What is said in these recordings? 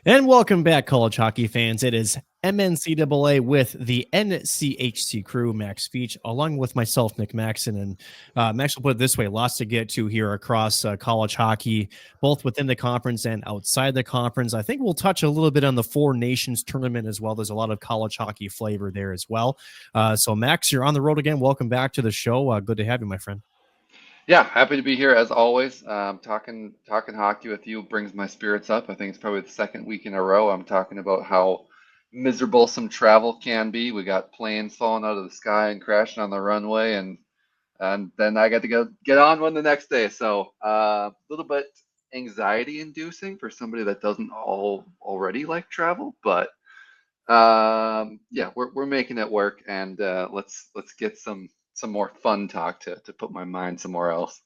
And welcome back, college hockey fans. It is MNCAA with the NCHC crew, Max Veech, along with myself, Nick Maxson. And Max will put it this way, lots to get to here across college hockey, both within the conference and outside the conference. I think we'll touch a little bit on the Four Nations tournament as well. There's a lot of college hockey flavor there as well. So, Max, you're on the road again. Welcome back to the show. Good to have you, my friend. Yeah, happy to be here as always. Talking hockey with you brings my spirits up. I think it's probably the second week in a row I'm talking about how miserable some travel can be. We got planes falling out of the sky and crashing on the runway, and then I got to get on one the next day. So a little bit anxiety inducing for somebody that doesn't already like travel, but yeah, we're making it work, and let's get some more fun talk to put my mind somewhere else.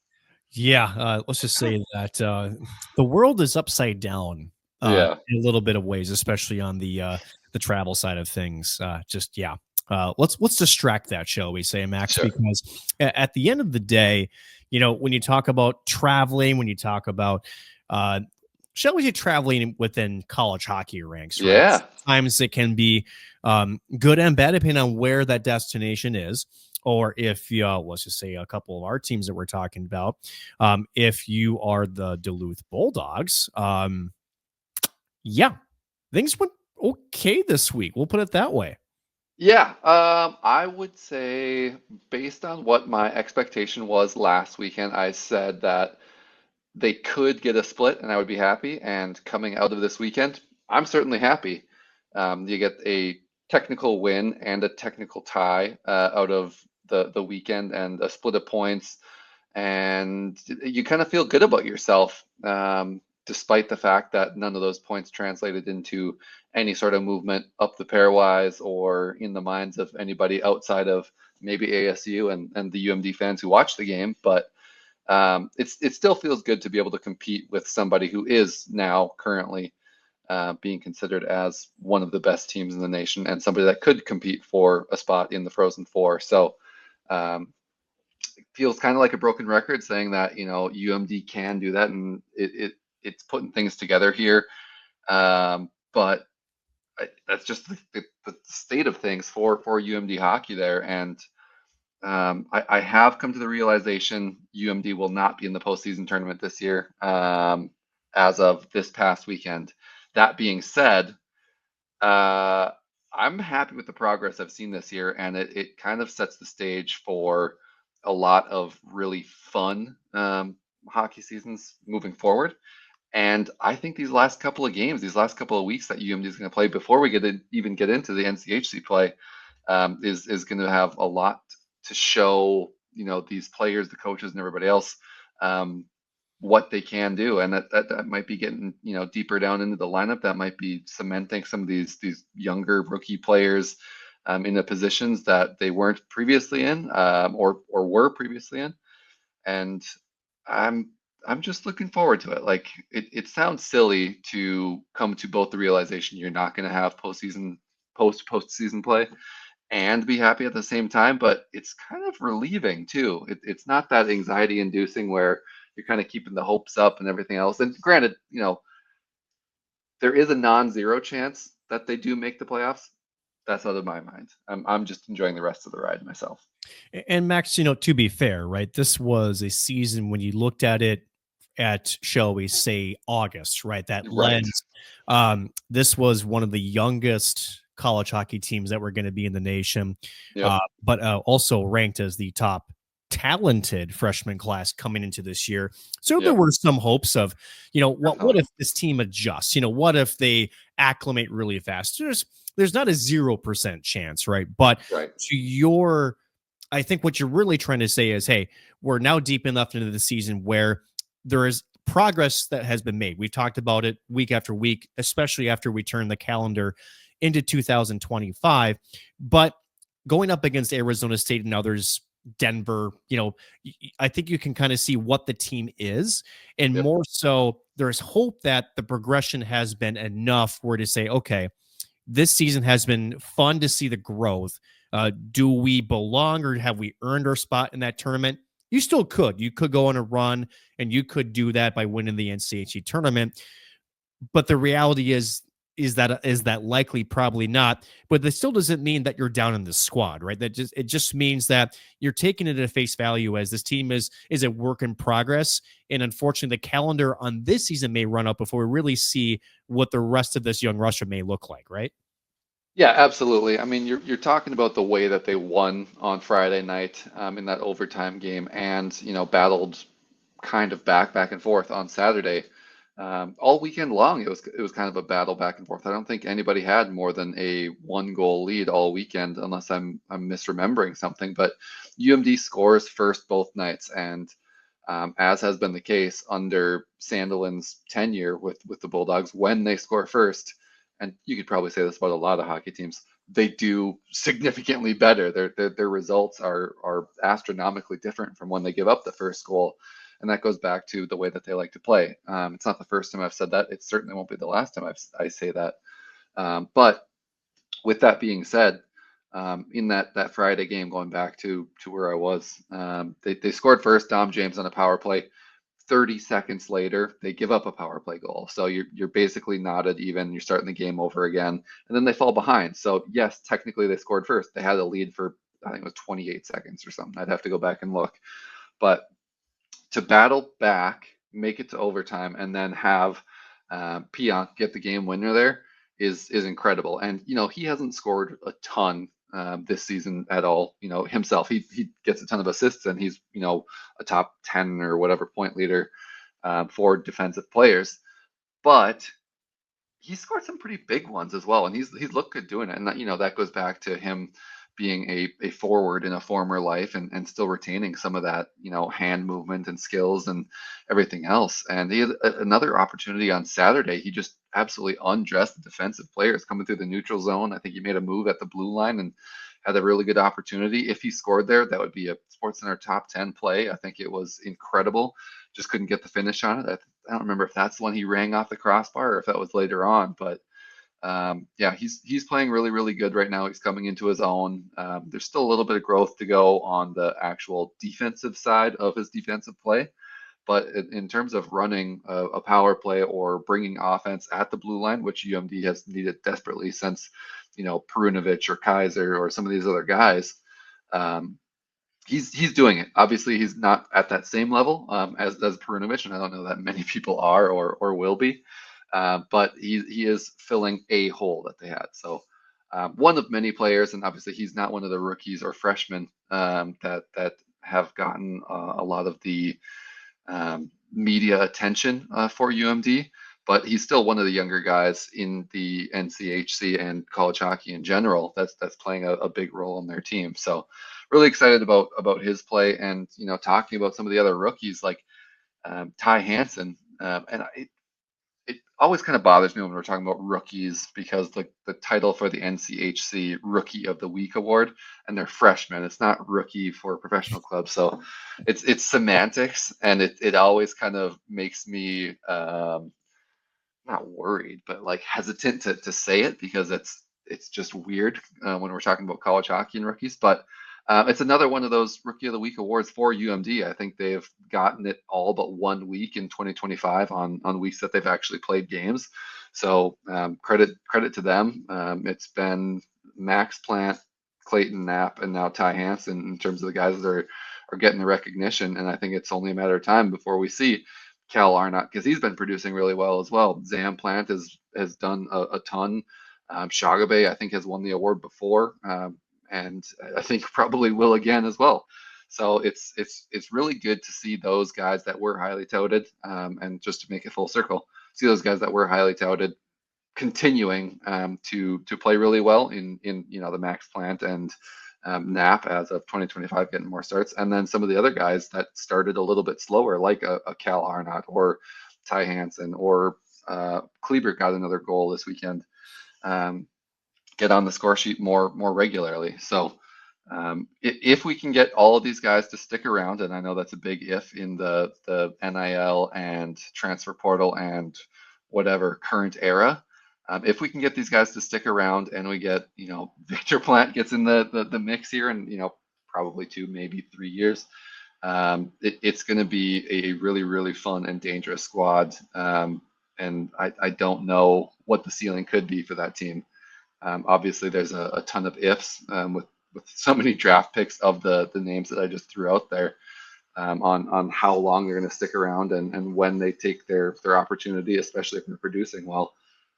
Yeah, let's just say that the world is upside down Yeah, in a little bit of ways, especially on the travel side of things. Let's distract that, shall we say, Max? sure. Because at the end of the day, when you talk about traveling, when you talk about shall we say traveling within college hockey ranks, right? Yeah, Sometimes it can be good and bad depending on where that destination is. Or if you, let's just say a couple of our teams that we're talking about, if you are the Duluth Bulldogs, yeah, things went okay this week. We'll put it that way. yeah. I would say based on what my expectation was last weekend, I said that they could get a split and I would be happy. And coming out of this weekend, I'm certainly happy. You get a technical win and a technical tie out of the weekend and a split of points, and you kind of feel good about yourself, despite the fact that none of those points translated into any sort of movement up the pairwise or in the minds of anybody outside of maybe ASU and the UMD fans who watch the game. But it still feels good to be able to compete with somebody who is now currently being considered as one of the best teams in the nation and somebody that could compete for a spot in the Frozen Four. So um, it feels kind of like a broken record saying that UMD can do that, and it's putting things together here. But that's just the state of things for UMD hockey there, and I have come to the realization UMD will not be in the postseason tournament this year, as of this past weekend. That being said, uh, I'm happy with the progress I've seen this year, and it kind of sets the stage for a lot of really fun hockey seasons moving forward. And I think these last couple of games, these last couple of weeks that UMD is going to play before we even get into the NCHC play, is going to have a lot to show, these players, the coaches, and everybody else, um, what they can do, and that might be getting deeper down into the lineup. That might be cementing some of these younger rookie players in the positions that they weren't previously in, or were previously in. And I'm I'm just looking forward to it. Like it sounds silly to come to both the realization you're not going to have postseason play and be happy at the same time, but it's kind of relieving too. It's not that anxiety inducing where you're kind of keeping the hopes up and everything else. And granted, there is a non-zero chance that they do make the playoffs. That's out of my mind. I'm just enjoying the rest of the ride myself. And Max, to be fair, right? This was a season when you looked at it at, shall we say, August, right? That Right. lens. This was one of the youngest college hockey teams that were going to be in the nation, Yep. but also ranked as the top talented freshman class coming into this year. So there Yep. were some hopes of, what Definitely. if this team adjusts? What if they acclimate really fast? There's not a 0% chance, right? But Right. to your I think what you're really trying to say is, hey, we're now deep enough into the season where there is progress that has been made. We've talked about it week after week, especially after we turn the calendar into 2025. But going up against Arizona State and others, Denver, I think you can kind of see what the team is. And Yep. more so, there's hope that the progression has been enough where to say, okay, this season has been fun to see the growth. Do we belong or have we earned our spot in that tournament? You still could. You could go on a run and you could do that by winning the NCHC tournament. But the reality is, is that likely? Probably not. But that still doesn't mean that you're down in the squad, right? It just means that you're taking it at face value, as this team is a work in progress. And unfortunately, the calendar on this season may run up before we really see what the rest of this young Russia may look like, right? Yeah, absolutely. I mean, you're talking about the way that they won on Friday night in that overtime game, and battled kind of back and forth on Saturday. All weekend long, it was kind of a battle back and forth. I don't think anybody had more than a 1 goal lead all weekend, unless I'm misremembering something. But UMD scores first both nights, and as has been the case under Sandelin's tenure with the Bulldogs, when they score first, and you could probably say this about a lot of hockey teams, they do significantly better. Their results are astronomically different from when they give up the first goal. And that goes back to the way that they like to play. It's not the first time I've said that. It certainly won't be the last time I say that. But with that being said, in that Friday game, going back to where I was, they scored first. Dom James on a power play. 30 seconds later, they give up a power play goal. So you're basically knotted even. You're starting the game over again, and then they fall behind. So yes, technically they scored first. They had a lead for, I think it was 28 seconds or something. I'd have to go back and look, but to battle back, make it to overtime, and then have Pionk get the game winner there is incredible. And he hasn't scored a ton this season at all. Himself, he gets a ton of assists, and he's a top 10 or whatever point leader for defensive players. But he scored some pretty big ones as well, and he's looked good doing it. And that goes back to him being a forward in a former life, and still retaining some of that hand movement and skills and everything else. And he had another opportunity on Saturday. He just absolutely undressed the defensive players coming through the neutral zone. I think he made a move at the blue line and had a really good opportunity. If he scored there, that would be a SportsCenter top 10 play. I think it was incredible. Just couldn't get the finish on it. I don't remember if that's the one he rang off the crossbar or if that was later on, but yeah, he's playing really, really good right now. He's coming into his own. There's still a little bit of growth to go on the actual defensive side of his defensive play, but in terms of running a power play or bringing offense at the blue line, which UMD has needed desperately since Perunovic or Kaiser or some of these other guys, he's doing it. Obviously, he's not at that same level as Perunovic, and I don't know that many people are or will be. But he is filling a hole that they had. So one of many players, and obviously he's not one of the rookies or freshmen that have gotten a lot of the media attention for UMD, but he's still one of the younger guys in the NCHC and college hockey in general that's playing a big role in their team. So really excited about his play, and talking about some of the other rookies like Ty Hanson, and it always kind of bothers me when we're talking about rookies, because the title for the NCHC Rookie of the Week award, and they're freshmen. It's not rookie for professional clubs, so it's semantics, and it always kind of makes me not worried, but like hesitant to say it, because it's just weird when we're talking about college hockey and rookies. But it's another one of those Rookie of the Week awards for UMD. I think they've gotten it all but 1 week in 2025 on weeks that they've actually played games. So credit to them. It's been Max Plante, Clayton Knapp, and now Ty Hanson in terms of the guys that are getting the recognition. And I think it's only a matter of time before we see Cal Arnott, because he's been producing really well as well. Zam Plant has done a ton. Shagabe, I think, has won the award before. And I think probably will again as well. So it's really good to see those guys that were highly touted, and just to make it full circle, see those guys that were highly touted continuing to play really well in the Max Plant and Knapp as of 2025 getting more starts, and then some of the other guys that started a little bit slower, like a Cal Arnott or Ty Hanson or Kleber got another goal this weekend. Get on the score sheet more regularly. So if we can get all of these guys to stick around, and I know that's a big if in the NIL and transfer portal and whatever current era, if we can get these guys to stick around, and we get Victor Plant gets in the mix here, and probably 2, maybe 3 years, it's going to be a really, really fun and dangerous squad. and I don't know what the ceiling could be for that team. Obviously, there's a ton of ifs with so many draft picks of the names that I just threw out there on how long they're going to stick around and when they take their opportunity, especially if they're producing well.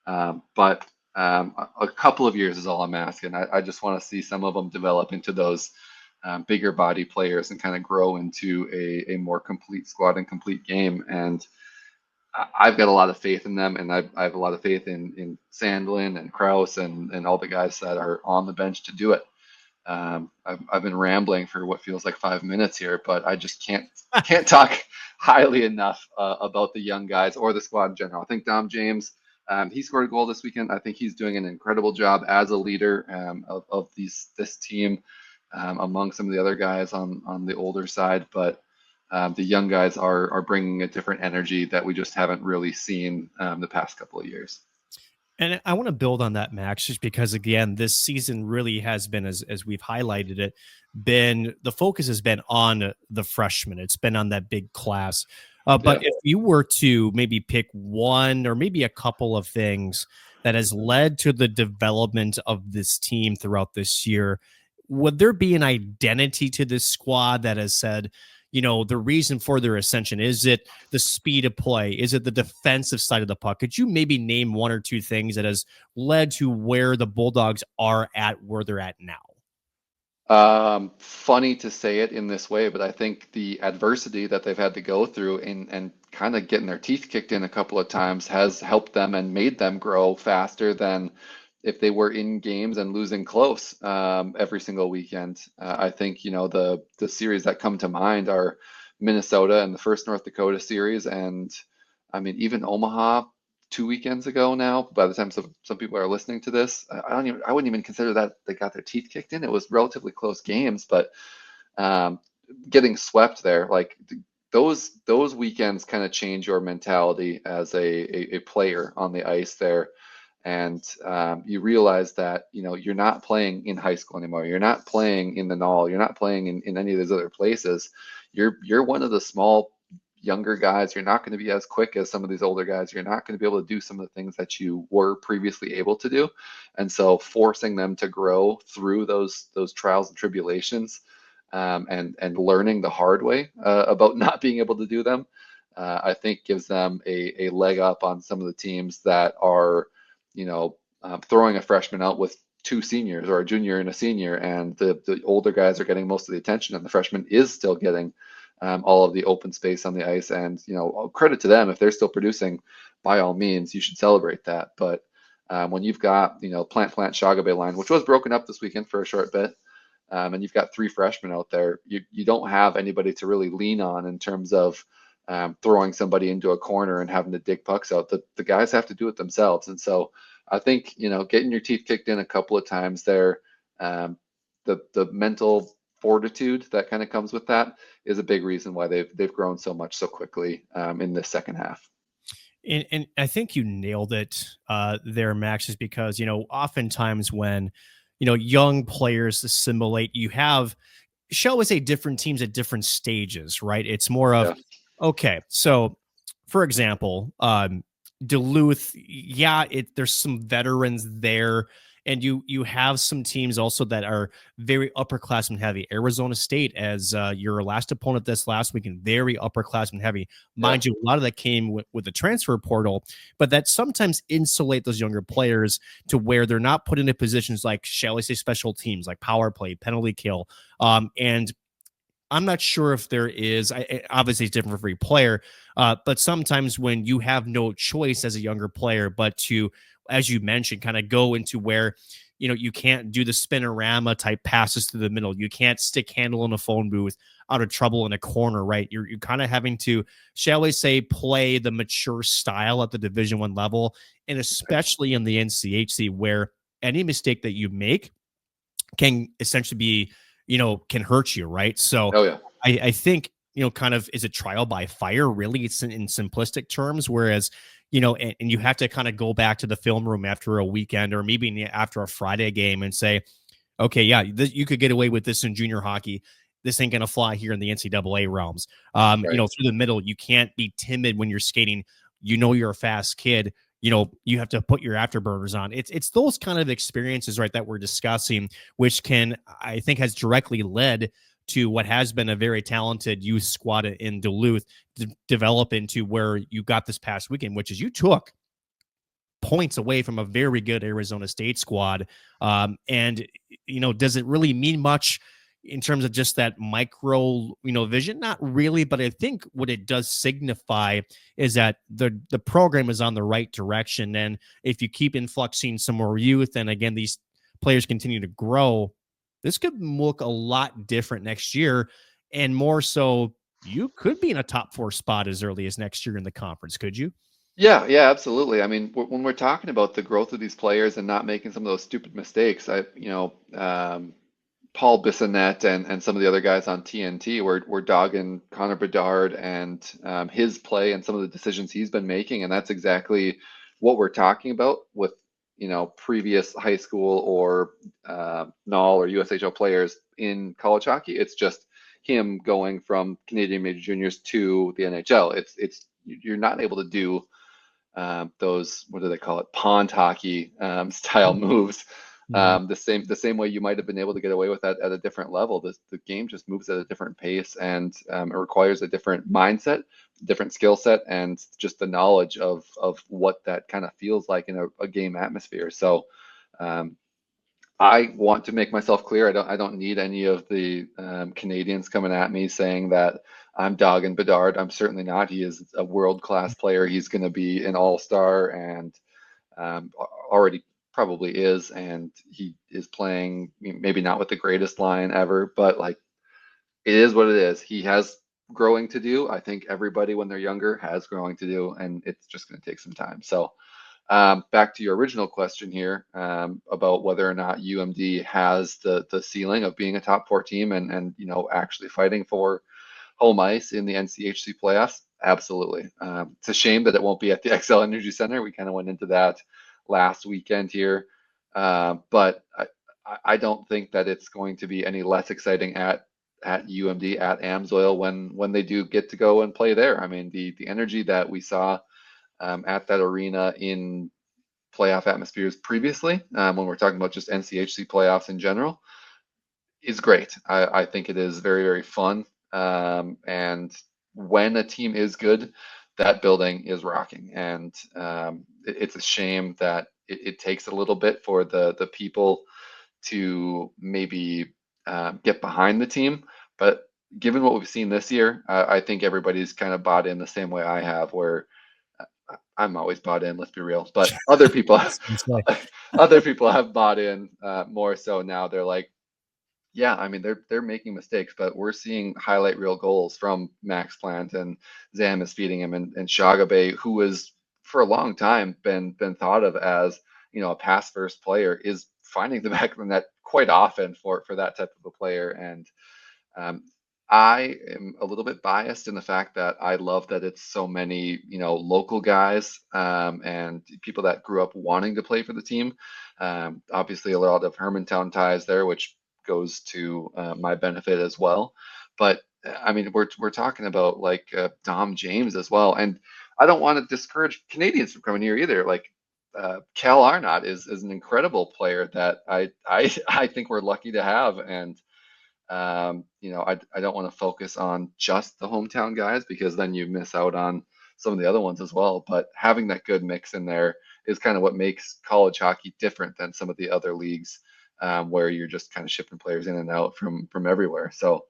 But a couple of years is all I'm asking. I just want to see some of them develop into those bigger body players and kind of grow into a more complete squad and complete game. And I've got a lot of faith in them, and I have a lot of faith in Sandlin and Kraus and all the guys that are on the bench to do it. I've been rambling for what feels like 5 minutes here, but I just can't talk highly enough about the young guys or the squad in general. I think Dom James, he scored a goal this weekend. I think he's doing an incredible job as a leader of this team among some of the other guys on the older side. But the young guys are bringing a different energy that we just haven't really seen the past couple of years. And I want to build on that, Max, just because, again, this season really has been, as we've highlighted it, the focus has been on the freshmen. It's been on that big class. But if you were to maybe pick one or maybe a couple of things that has led to the development of this team throughout this year, would there be an identity to this squad that has said, the reason for their ascension? Is it the speed of play? Is it the defensive side of the puck? Could you maybe name one or two things that has led to where the Bulldogs are at where they're at now? Funny to say it in this way, but I think the adversity that they've had to go through and kind of getting their teeth kicked in a couple of times has helped them and made them grow faster than if they were in games and losing close every single weekend. I think, the series that come to mind are Minnesota and the first North Dakota series. And I mean, even Omaha 2 weekends ago now, by the time some people are listening to this, I wouldn't even consider that they got their teeth kicked in. It was relatively close games, but getting swept there, like those weekends kind of change your mentality as a player on the ice there. And you realize that you're not playing in high school anymore. You're not playing in the Knoll. You're not playing in any of those other places. You're one of the small younger guys. You're not going to be as quick as some of these older guys. You're not going to be able to do some of the things that you were previously able to do. And so forcing them to grow through those trials and tribulations and learning the hard way about not being able to do them, I think gives them a leg up on some of the teams that are throwing a freshman out with two seniors or a junior and a senior, and the older guys are getting most of the attention, and the freshman is still getting all of the open space on the ice. And credit to them, if they're still producing, by all means, you should celebrate that. But when you've got Plante Shagabe line, which was broken up this weekend for a short bit, and you've got three freshmen out there, you don't have anybody to really lean on in terms of throwing somebody into a corner and having to dig pucks out. The guys have to do it themselves. And so I think, getting your teeth kicked in a couple of times there, the mental fortitude that kind of comes with that is a big reason why they've grown so much so quickly in this second half. And I think you nailed it there, Max, is because, oftentimes when, young players assimilate, you have, shall we say, different teams at different stages, right? It's more of, okay, so for example, Duluth, there's some veterans there, and you have some teams also that are very upperclassmen heavy. Arizona State, as your last opponent this last weekend, very upperclassmen heavy. Mind you, a lot of that came with the transfer portal, but that sometimes insulate those younger players to where they're not put into positions like, shall we say, special teams, like power play, penalty kill, and I'm not sure if there is, obviously it's different for every player, but sometimes when you have no choice as a younger player, but to, as you mentioned, kind of go into where, you can't do the spinorama type passes through the middle. You can't stick handle in a phone booth out of trouble in a corner, right? You're kind of having to, shall we say, play the mature style at the Division I level, and especially in the NCHC, where any mistake that you make can essentially be, can hurt you, right? So I think, kind of is a trial by fire, really. It's in simplistic terms, whereas, and you have to kind of go back to the film room after a weekend or maybe after a Friday game and say, okay, yeah, you could get away with this in junior hockey. This ain't going to fly here in the NCAA realms. Through the middle, you can't be timid when you're skating you're a fast kid, you have to put your afterburners on. It's those kind of experiences, right, that we're discussing, which I think has directly led to what has been a very talented youth squad in Duluth develop into where you got this past weekend, which is you took points away from a very good Arizona State squad. And does it really mean much in terms of just that micro, vision? Not really, but I think what it does signify is that the program is on the right direction. And if you keep influxing some more youth, and again, these players continue to grow, this could look a lot different next year. And more so, you could be in a top 4 spot as early as next year in the conference, could you? Yeah, yeah, absolutely. I mean, when we're talking about the growth of these players and not making some of those stupid mistakes, Paul Bissonnette and some of the other guys on TNT were dogging Connor Bedard and his play and some of the decisions he's been making, and that's exactly what we're talking about with previous high school or NAL or USHL players in college hockey. It's just him going from Canadian Major Juniors to the NHL. It's you're not able to do those, what do they call it, pond hockey style moves. The same way you might have been able to get away with that at a different level. The game just moves at a different pace, and it requires a different mindset, different skill set, and just the knowledge of what that kind of feels like in a game atmosphere. So I want to make myself clear. I don't need any of the Canadians coming at me saying that I'm dogging Bedard. I'm certainly not. He is a world-class player. He's going to be an all-star, and already probably is. And he is playing maybe not with the greatest line ever, but like it is what it is. He has growing to do. I think everybody when they're younger has growing to do, and it's just going to take some time. So back to your original question here about whether or not UMD has the ceiling of being a top 4 team and actually fighting for home ice in the NCHC playoffs. Absolutely. It's a shame that it won't be at the XL Energy Center. We kind of went into that last weekend here, but I don't think that it's going to be any less exciting at UMD at Amsoil when they do get to go and play there. I mean, the energy that we saw at that arena in playoff atmospheres previously, when we're talking about just NCHC playoffs in general, is great. I think it is very, very fun. And when a team is good, that building is rocking. And it's a shame that it takes a little bit for the people to maybe get behind the team. But given what we've seen this year, I think everybody's kind of bought in the same way I have, where I'm always bought in, let's be real, but other people have bought in more so now. They're like, yeah, I mean they're making mistakes, but we're seeing highlight reel goals from Max Plante, and Zam is feeding him, and Shagabe, who has for a long time been thought of as a pass first player, is finding the back of the net quite often for that type of a player. And I am a little bit biased in the fact that I love that it's so many, local guys and people that grew up wanting to play for the team. Obviously, a lot of Hermantown ties there, which goes to my benefit as well. But I mean, we're talking about like Dom James as well, and I don't want to discourage Canadians from coming here either. Like Cal Arnott is an incredible player that I think we're lucky to have. And I don't want to focus on just the hometown guys, because then you miss out on some of the other ones as well. But having that good mix in there is kind of what makes college hockey different than some of the other leagues, where you're just kind of shipping players in and out from everywhere. So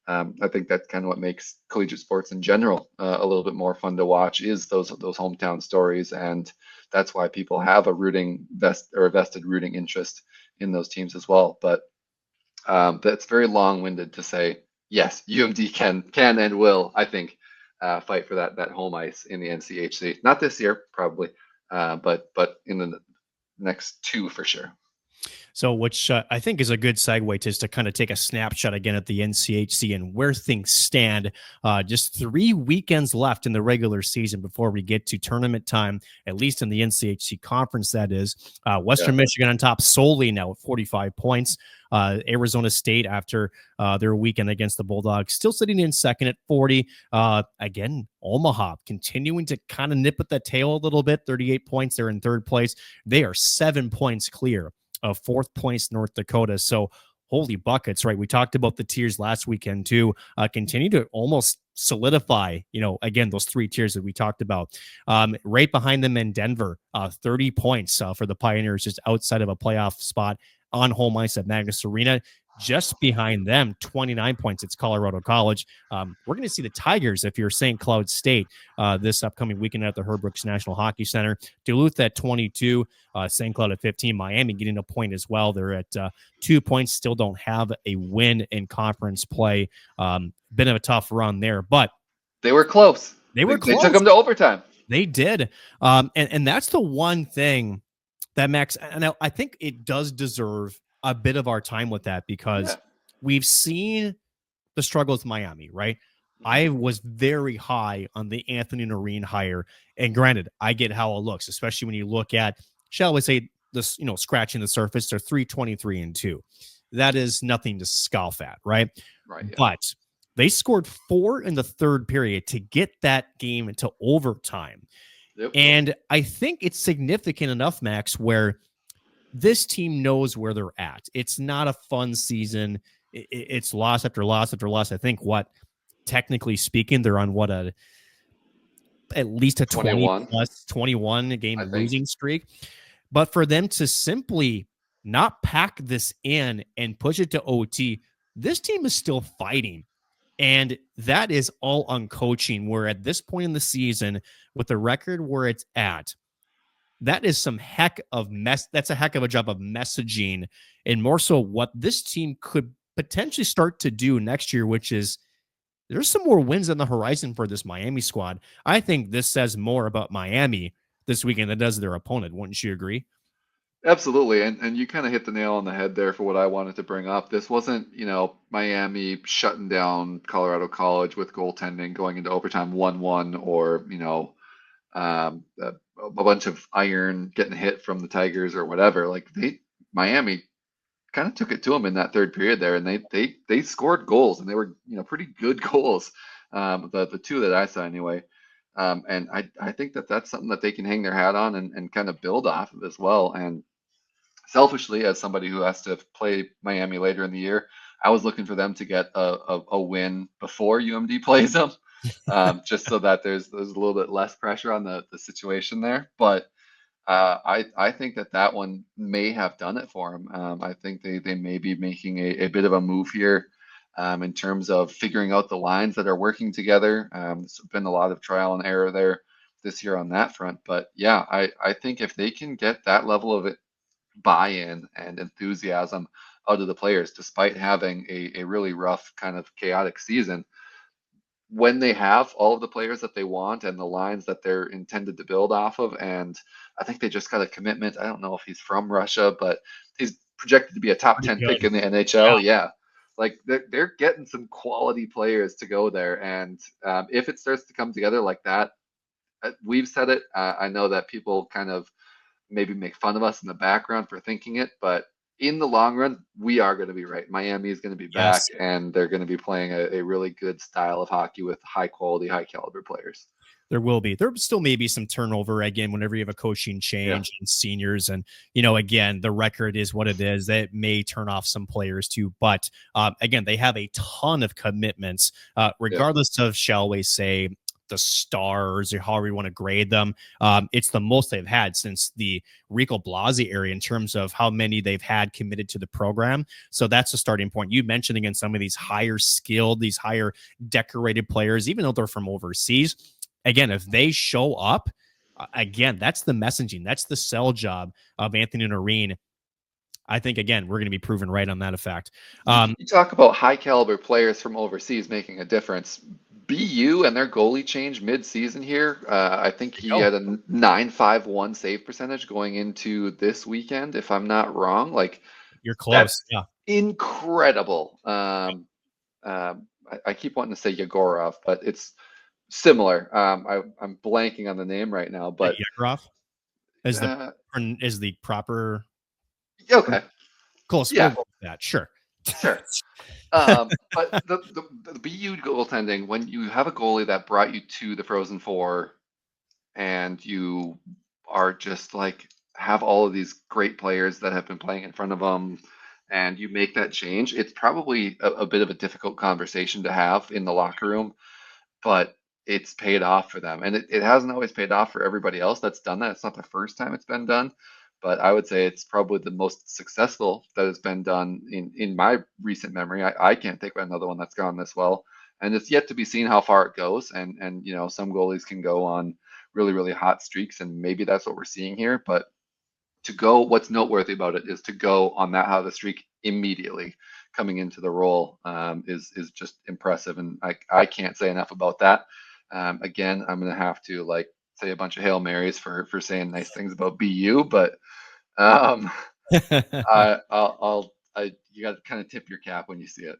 I think that's kind of what makes collegiate sports in general a little bit more fun to watch, is those hometown stories, and that's why people have a vested rooting interest in those teams as well. But that's very long-winded to say, yes, UMD can and will, I think, fight for that home ice in the NCHC. Not this year, probably, but in the next 2 for sure. So, which I think is a good segue just to kind of take a snapshot again at the NCHC and where things stand. Just 3 weekends left in the regular season before we get to tournament time, at least in the NCHC conference, that is. Western Michigan on top solely now with 45 points. Arizona State, after their weekend against the Bulldogs, still sitting in second at 40. Again, Omaha continuing to kind of nip at the tail a little bit, 38 points. They're in third place. They are 7 points clear of fourth place North Dakota. So holy buckets, right? We talked about the tiers last weekend too. Continue to almost solidify, again, those 3 tiers that we talked about. Right behind them in Denver, 30 points for the Pioneers, just outside of a playoff spot on home ice at Magnus Arena. Just behind them, 29 points. It's Colorado College. We're going to see the Tigers, if you're St. Cloud State, this upcoming weekend at the Herb Brooks National Hockey Center. Duluth at 22, St. Cloud at 15. Miami getting a point as well. They're at 2 points. Still don't have a win in conference play. Been a tough run there, but they were close. They took them to overtime. They did. And that's the one thing that Max, and I think it does deserve a bit of our time with that, because we've seen the struggle with Miami, right? I was very high on the Anthony Noreen hire. And granted, I get how it looks, especially when you look at, shall we say, this, scratching the surface. They're 3-23-2. That is nothing to scoff at, right? Right. Yeah. But they scored 4 in the third period to get that game into overtime. Yep. And I think it's significant enough, Max, where this team knows where they're at. It's not a fun season. It's loss after loss after loss. I think technically speaking, they're on at least a 21 game losing streak. But for them to simply not pack this in and push it to OT, this team is still fighting. And that is all on coaching, where at this point in the season, with the record where it's at, that is some that's a heck of a job of messaging, and more so what this team could potentially start to do next year, which is there's some more wins on the horizon for this Miami squad. I think this says more about Miami this weekend than does their opponent. Wouldn't you agree? Absolutely. And you kind of hit the nail on the head there for what I wanted to bring up. This wasn't, Miami shutting down Colorado College with goaltending going into overtime 1-1, or, a bunch of iron getting hit from the Tigers or whatever. Like Miami kind of took it to them in that third period there, and they scored goals, and they were pretty good goals. The 2 that I saw anyway. And I think that's something that they can hang their hat on and kind of build off of as well. And selfishly, as somebody who has to play Miami later in the year, I was looking for them to get a win before UMD plays them. Just so that there's a little bit less pressure on the situation there. But I think that one may have done it for them. I think they may be making a bit of a move here in terms of figuring out the lines that are working together. There's been a lot of trial and error there this year on that front. But yeah, I think if they can get that level of buy-in and enthusiasm out of the players, despite having a really rough kind of chaotic season, when they have all of the players that they want and the lines that they're intended to build off of, and I think they just got a commitment. I don't know if he's from Russia, but he's projected to be a top 10 pick in the NHL. Yeah. Like they're getting some quality players to go there. And if it starts to come together like that, we've said it. I know that people kind of maybe make fun of us in the background for thinking it, but in the long run, we are going to be right. Miami is going to be back, and they're going to be playing a really good style of hockey with high quality, high caliber players. There will be. There still may be some turnover again whenever you have a coaching change and seniors. And, again, the record is what it is. That may turn off some players too. But again, they have a ton of commitments, regardless of, shall we say, the stars or however you want to grade them. It's the most they've had since the Rico Blasi area in terms of how many they've had committed to the program. So that's a starting point. You mentioned again some of these higher skilled, these higher decorated players, even though they're from overseas. Again, if they show up, again, that's the messaging. That's the sell job of Anthony Noreen. I think, again, we're going to be proven right on that effect. You talk about high caliber players from overseas making a difference. BU and their goalie change mid-season here. I think There he you go. had a 9.51 save percentage going into this weekend, if I'm not wrong. Like You're close. that's Yeah. incredible. I keep wanting to say Yegorov, but it's similar. I'm blanking on the name right now, but Yegorov is uh, the proper. okay, Close. We'll yeah, go with that. Sure. sure. But the BU goaltending, when you have a goalie that brought you to the Frozen Four and you are just like have all of these great players that have been playing in front of them and you make that change, it's probably a bit of a difficult conversation to have in the locker room, but it's paid off for them. And it hasn't always paid off for everybody else that's done that. It's not the first time it's been done, but I would say it's probably the most successful that has been done in my recent memory. I can't think of another one that's gone this well. And it's yet to be seen how far it goes. And you know, some goalies can go on really, really hot streaks, and maybe that's what we're seeing here. But to go, what's noteworthy about it is to go on that hot of a streak immediately coming into the role is just impressive, and I can't say enough about that. Again, I'm gonna have to like say a bunch of Hail Marys for saying nice things about BU, but um, you got to kind of tip your cap when you see it.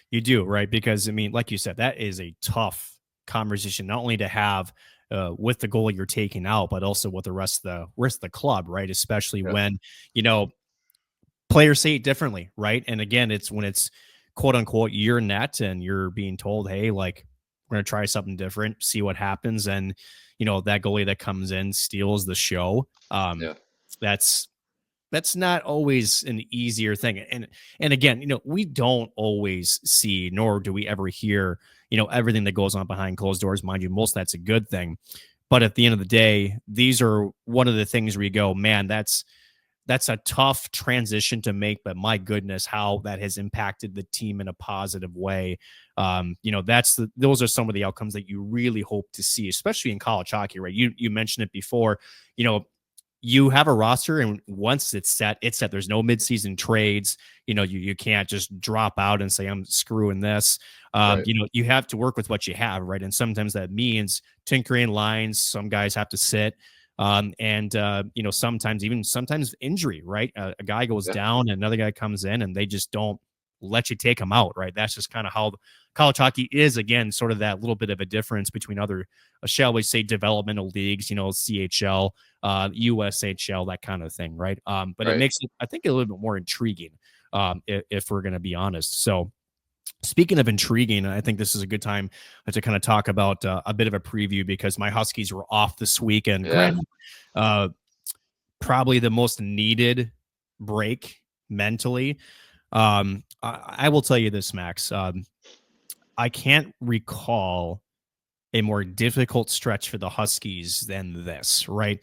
You do, right? Because I mean, like you said, that is a tough conversation not only to have with the goal you're taking out, but also with the rest of the club, right? Especially Yeah, when you know players say it differently, right? And again, it's when it's quote unquote your net and you're being told, hey, like we're gonna try something different, see what happens, and you know that goalie that comes in steals the show. yeah, That's that's not always an easier thing. And again, you know, we don't always see, nor do we ever hear, you know, everything that goes on behind closed doors. Mind you, most of that's a good thing. But at the end of the day, these are one of the things where you go, man, that's a tough transition to make, but my goodness, how that has impacted the team in a positive way. You know, those are some of the outcomes that you really hope to see, especially in college hockey, right? You mentioned it before, you know, you have a roster and once it's set, it's set. There's no midseason trades. You know, you can't just drop out and say, I'm screwing this. right. You know, you have to work with what you have, right? And sometimes that means tinkering lines. Some guys have to sit. You know, sometimes injury, right? A guy goes Yeah, down, another guy comes in, and they just don't let you take him out, right? That's just kind of how college hockey is. Again, sort of that little bit of a difference between other, shall we say, developmental leagues, you know, CHL, USHL, that kind of thing, right? But it right. makes it, I think, a little bit more intriguing, if we're going to be honest. So, speaking of intriguing, I think this is a good time to kind of talk about a bit of a preview because my Huskies were off this week, and Yeah, granted, uh, probably the most needed break mentally. I will tell you this, Max. I can't recall a more difficult stretch for the Huskies than this, right?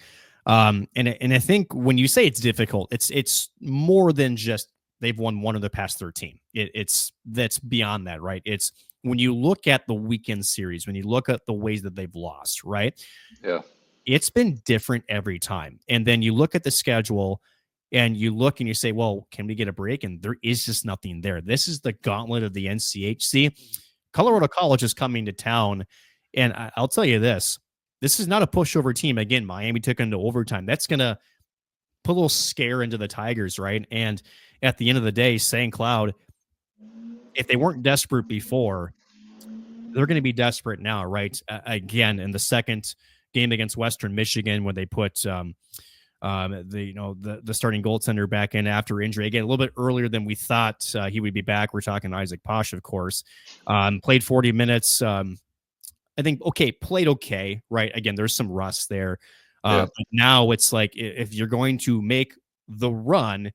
And I think when you say it's difficult, it's more than just they've won one of the past 13. It's that's beyond that, right? It's when you look at the weekend series, when you look at the ways that they've lost, right? yeah, It's been different every time. And then you look at the schedule and you look and you say, well, can we get a break? And there is just nothing there. This is the gauntlet of the NCHC. Colorado College is coming to town. And I'll tell you this is not a pushover team. Again, Miami took into overtime. That's going to put a little scare into the Tigers, right? And at the end of the day, St. Cloud, if they weren't desperate before, they're going to be desperate now, right? Again, in the second game against Western Michigan, when they put the starting goaltender back in after injury, again a little bit earlier than we thought he would be back. We're talking Isaac Posh, of course. Played 40 minutes. I think played okay, right? Again, there's some rust there. yeah. But now it's like if you're going to make the run,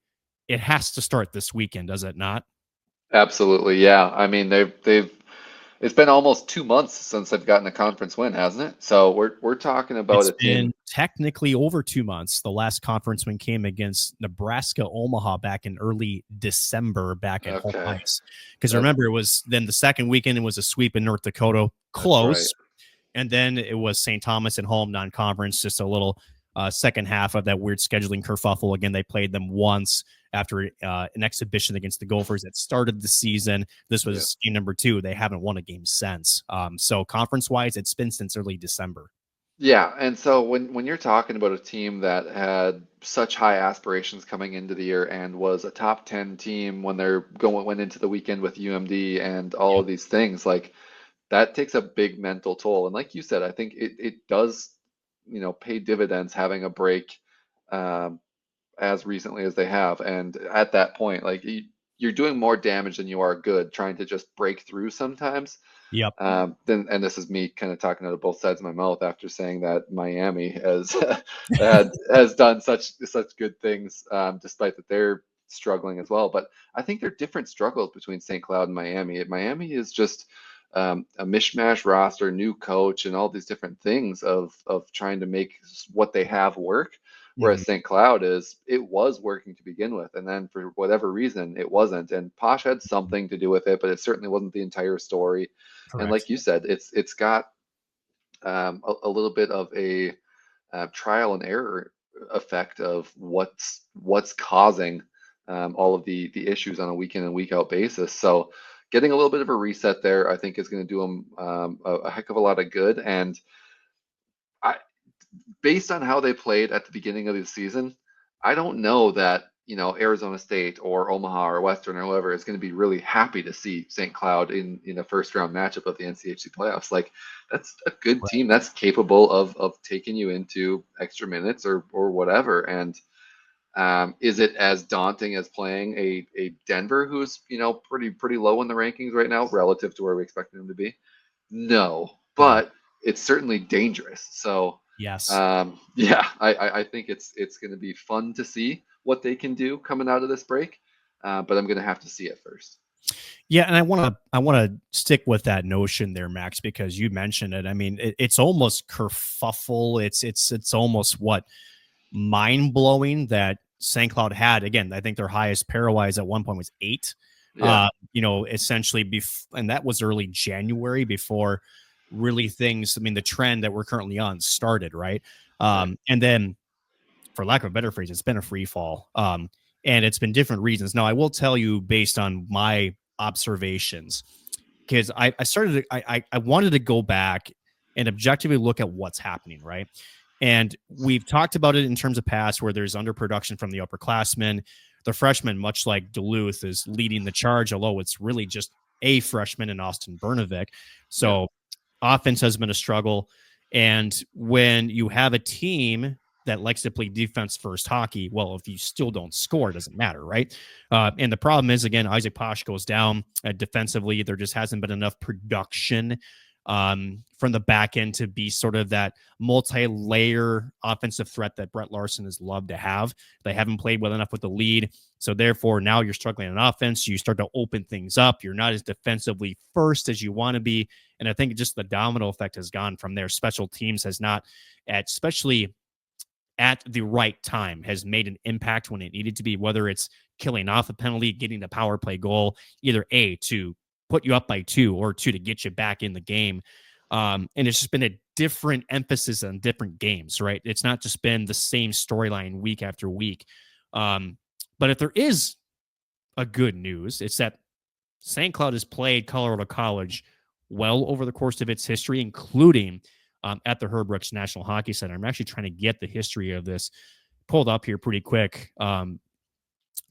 it has to start this weekend, does it not? Absolutely, yeah. I mean, they've it's been almost 2 months since they've gotten a conference win, hasn't it? So we're talking about It's a team. been technically over 2 months. The last conference win came against Nebraska Omaha back in early December, back at home Okay, ice. Because that remember, it was then the second weekend, it was a sweep in North Dakota, that's right. close. And then it was St. Thomas at home, non-conference, just a little second half of that weird scheduling kerfuffle. Again, they played them once, after an exhibition against the Gophers that started the season. This was game number 2. They haven't won a game since. So conference-wise, it's been since early December. Yeah, and so when you're talking about a team that had such high aspirations coming into the year and was a top 10 team when went into the weekend with UMD and all Yep. of these things, like that takes a big mental toll. And like you said, I think it does, pay dividends having a break um, as recently as they have. And at that point, like you're doing more damage than you are good trying to just break through sometimes. Yep. Then, and this is me kind of talking out of both sides of my mouth after saying that Miami has has done such good things, despite that they're struggling as well. But I think there are different struggles between St. Cloud and Miami. Miami is just a mishmash roster, new coach, and all these different things of trying to make what they have work. Mm-hmm. Whereas St. Cloud it was working to begin with, and then for whatever reason it wasn't. And Posh had something to do with it, but it certainly wasn't the entire story. And Correct. like you said, it's got a little bit of a trial and error effect of what's causing all of the issues on a week in and week out basis. So getting a little bit of a reset there, I think, is going to do them a heck of a lot of good. And I, based on how they played at the beginning of the season, I don't know that, Arizona State or Omaha or Western or whoever is going to be really happy to see St. Cloud in a first round matchup of the NCHC playoffs. Like that's a good team that's capable of taking you into extra minutes or whatever. And is it as daunting as playing a Denver who's, pretty low in the rankings right now relative to where we expected them to be? No, No. but it's certainly dangerous. So Yes. yeah, I think it's going to be fun to see what they can do coming out of this break, but I'm going to have to see it first. Yeah, and I want to stick with that notion there, Max, because you mentioned it. I mean, it's almost kerfuffle. It's almost what mind blowing that St. Cloud had. Again, I think their highest pairwise at one point was 8. Yeah, Essentially, and that was early January before really things. I mean, the trend that we're currently on started, right? right. And then, for lack of a better phrase, it's been a free fall. And it's been different reasons. Now, I will tell you based on my observations, because I wanted to go back and objectively look at what's happening, right? And we've talked about it in terms of past where there's underproduction from the upperclassmen. The freshman, much like Duluth, is leading the charge, although it's really just a freshman in Austin Bernovic. Yeah, So offense has been a struggle. And when you have a team that likes to play defense first hockey, well, if you still don't score, it doesn't matter, right? And the problem is, again, Isaac Posh goes down defensively. There just hasn't been enough production from the back end to be sort of that multi-layer offensive threat that Brett Larson has loved to have. They haven't played well enough with the lead. So therefore, now you're struggling on offense. You start to open things up. You're not as defensively first as you want to be. And I think just the domino effect has gone from there. Special teams has not, especially at the right time, has made an impact when it needed to be, whether it's killing off a penalty, getting the power play goal, either A, to put you up by 2 or 2 to get you back in the game. And it's just been a different emphasis on different games, right? It's not just been the same storyline week after week. But if there is a good news, it's that St. Cloud has played Colorado College well over the course of its history, including at the Herb Brooks National Hockey Center. I'm actually trying to get the history of this pulled up here pretty quick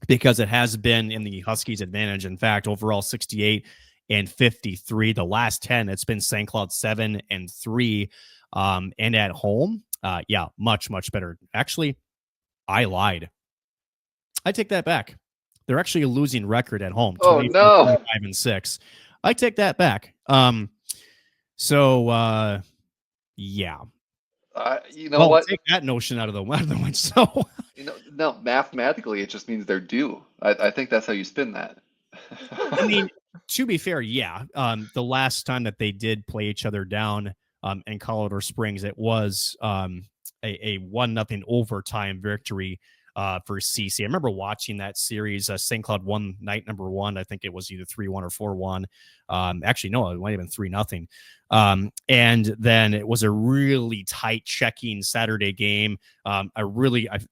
because it has been in the Huskies' advantage. In fact, overall 68 and 53. The last 10, it's been St. Cloud 7 and 3. And at home, yeah, much, much better. Actually, I lied. I take that back. They're actually a losing record at home, Oh 24, no. 25, and 6. I take that back. So yeah. You know Well, what? take that notion out of the way. So No, mathematically, it just means they're due. I think that's how you spin that. I mean, to be fair, yeah. The last time that they did play each other down in Colorado Springs, it was a 1-0 overtime victory. for CC. I remember watching that series. St. Cloud won night number one. I think it was either 3-1 or 4-1. Actually, no, it might have been 3-0. And then it was a really tight checking Saturday game. I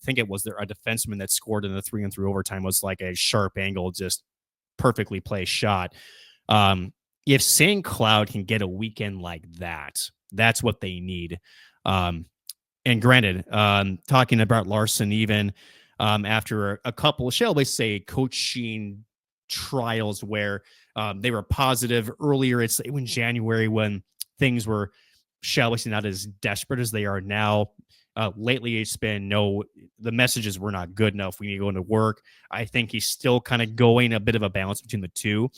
think it was a defenseman that scored in the 3-3 overtime was like a sharp angle, just perfectly placed shot. If St. Cloud can get a weekend like that, that's what they need. And granted, talking about Larson, even after a couple, shall we say, coaching trials where they were positive earlier, it's in January when things were, shall we say, not as desperate as they are now. Lately, it's been the messages were not good enough. We need to go into work. I think he's still kind of going a bit of a balance between the two.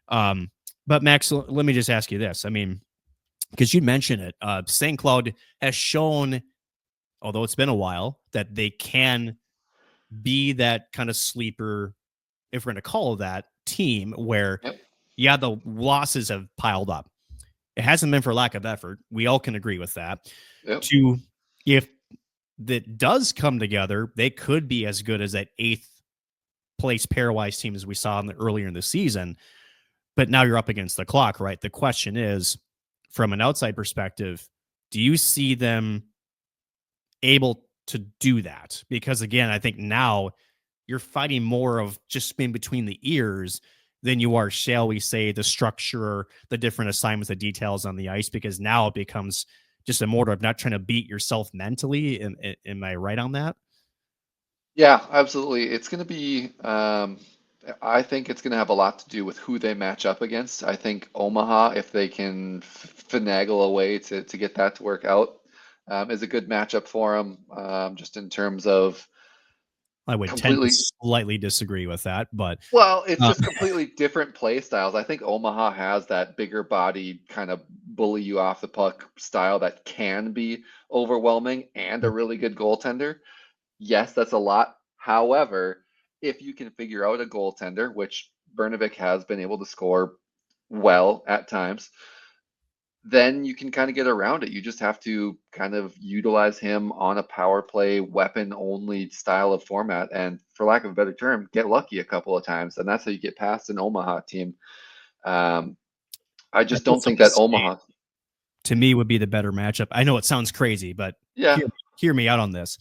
But Max, let me just ask you this. I mean, because you mentioned it, St. Cloud has shown, although it's been a while, that they can be that kind of sleeper, if we're going to call that, team where, the losses have piled up. It hasn't been for lack of effort. We all can agree with that. Yep. If that does come together, they could be as good as that 8th place pairwise team as we saw earlier in the season. But now you're up against the clock, right? The question is, from an outside perspective, do you see them able to do that? Because again, I think now you're fighting more of just in between the ears than you are, shall we say, the structure, the different assignments, the details on the ice, because now it becomes just a matter of not trying to beat yourself mentally. Am I right on that? Yeah, absolutely. It's going to be, I think it's going to have a lot to do with who they match up against. I think Omaha, if they can finagle a way to get that to work out, is a good matchup for them, just in terms of I would tend to slightly disagree with that, but well, it's just completely different play styles. I think Omaha has that bigger body kind of bully you off the puck style that can be overwhelming and a really good goaltender. Yes, that's a lot. However, if you can figure out a goaltender, which Bernovic has been able to score well at times, then you can kind of get around it. You just have to kind of utilize him on a power play, weapon only style of format. And for lack of a better term, get lucky a couple of times. And that's how you get past an Omaha team. I just don't think that Omaha, to me, would be the better matchup. I know it sounds crazy, but hear me out on this.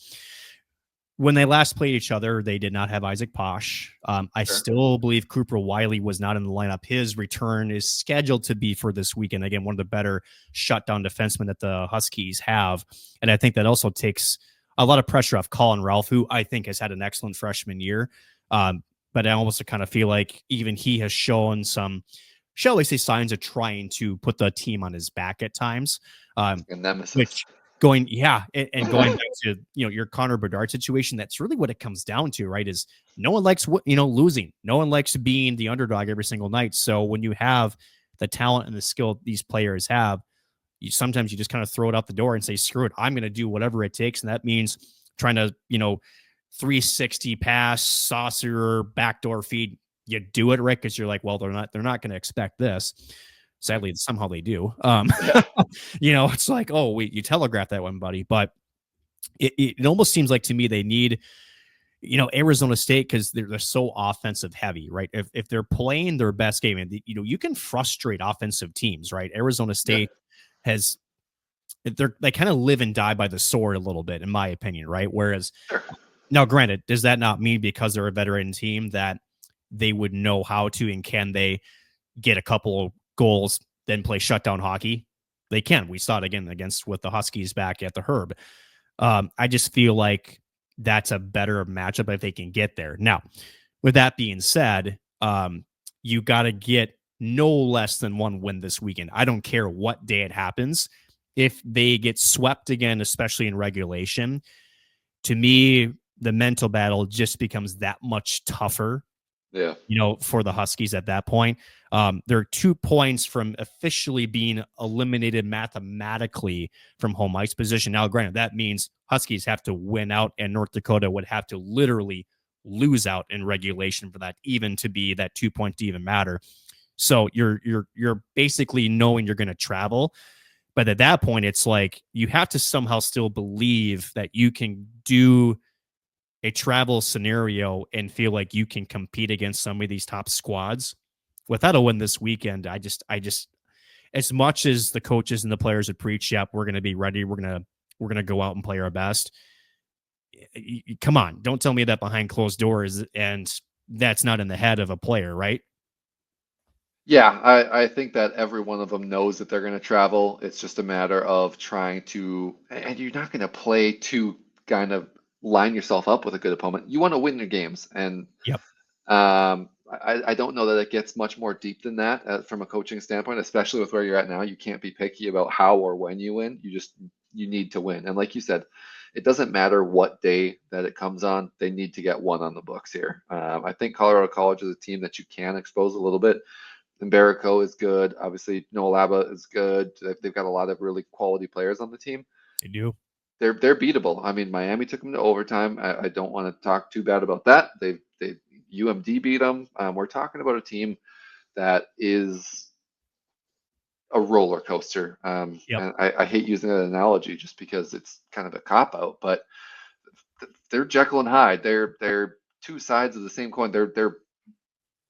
When they last played each other, they did not have Isaac Posh. I still believe Cooper Wiley was not in the lineup. His return is scheduled to be for this weekend. Again, one of the better shutdown defensemen that the Huskies have. And I think that also takes a lot of pressure off Colin Ralph, who I think has had an excellent freshman year. But I almost kind of feel like even he has shown some, shall we say, signs of trying to put the team on his back at times. a nemesis. Which going back to your Connor Bedard situation, that's really what it comes down to, right? Is no one likes losing. No one likes being the underdog every single night. So when you have the talent and the skill these players have, sometimes you just kind of throw it out the door and say, screw it, I'm going to do whatever it takes, and that means trying to 360 pass, saucer, backdoor feed. You do it, right? Because you're like, well, they're not going to expect this. Sadly, somehow they do. It's like, oh, wait, you telegraphed that one, buddy. But it almost seems like to me they need, Arizona State, because they're so offensive heavy, right? If they're playing their best game, and you can frustrate offensive teams, right? Arizona State they kind of live and die by the sword a little bit, in my opinion, right? Whereas now, granted, does that not mean because they're a veteran team that they would know how to and can they get a couple goals, then play shutdown hockey? They can. We saw it again with the Huskies back at the Herb. I just feel like that's a better matchup if they can get there. Now, with that being said, you got to get no less than one win this weekend. I don't care what day it happens. If they get swept again, especially in regulation, to me, the mental battle just becomes that much tougher. For the Huskies at that point. They're 2 points from officially being eliminated mathematically from home ice position. Now, granted, that means Huskies have to win out, and North Dakota would have to literally lose out in regulation for that even to be that 2 points to even matter. So you're basically knowing you're going to travel. But at that point, it's like you have to somehow still believe that you can do a travel scenario and feel like you can compete against some of these top squads without a win this weekend. I just, as much as the coaches and the players would preach, yep, we're going to be ready. We're going to go out and play our best. Come on. Don't tell me that behind closed doors and that's not in the head of a player, right? Yeah, I think that every one of them knows that they're going to travel. It's just a matter of trying to, and you're not going to play to kind of line yourself up with a good opponent. You want to win your games, and Yep. I don't know that it gets much more deep than that from a coaching standpoint, especially with where you're at now. You can't be picky about how or when you win. You need to win. And like you said, it doesn't matter what day that it comes on. They need to get one on the books here. I think Colorado College is a team that you can expose a little bit. Mbarico is good. Obviously, Noah Laba is good. They've got a lot of really quality players on the team. They do. They're beatable. I mean, Miami took them to overtime. I don't want to talk too bad about that. They UMD beat them. We're talking about a team that is a roller coaster. Yep. And I hate using that analogy just because it's kind of a cop out, but they're Jekyll and Hyde. They're two sides of the same coin. They're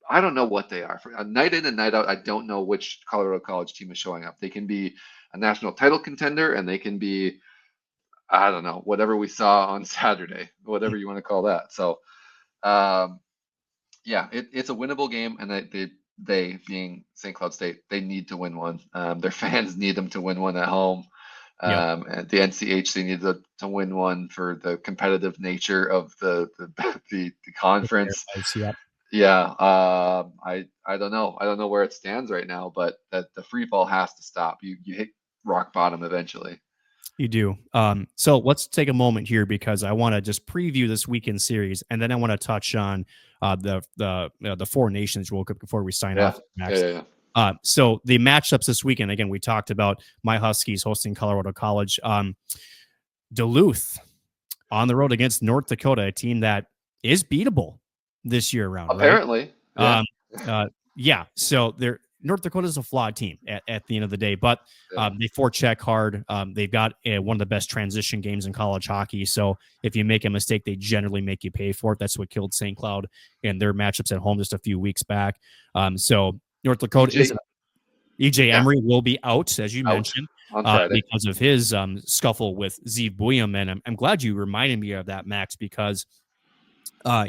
I don't know what they are. For a night in and night out, I don't know which Colorado College team is showing up. They can be a national title contender, and they can be, I don't know, whatever we saw on Saturday, whatever you want to call that. So, yeah, it's a winnable game, and they being St. Cloud State, they need to win one. Their fans need them to win one at home. Yep. And the NCHC needs to win one for the competitive nature of the conference. Yep. Yeah, I don't know. I don't know where it stands right now, but that the free fall has to stop. You hit rock bottom eventually. You do. So let's take a moment here because I want to just preview this weekend series, and then I want to touch on the Four Nations World Cup before we sign off. Max. Yeah. So the matchups this weekend, again, we talked about my Huskies hosting Colorado College. Duluth on the road against North Dakota, a team that is beatable this year around. Apparently. Right? Yeah. So North Dakota is a flawed team at the end of the day, but they forecheck hard. They've got one of the best transition games in college hockey. So if you make a mistake, they generally make you pay for it. That's what killed St. Cloud in their matchups at home just a few weeks back. So North Dakota EJ Emery will be out, as you mentioned, on Friday because of his scuffle with Zeev Buyam. And I'm glad you reminded me of that, Max, because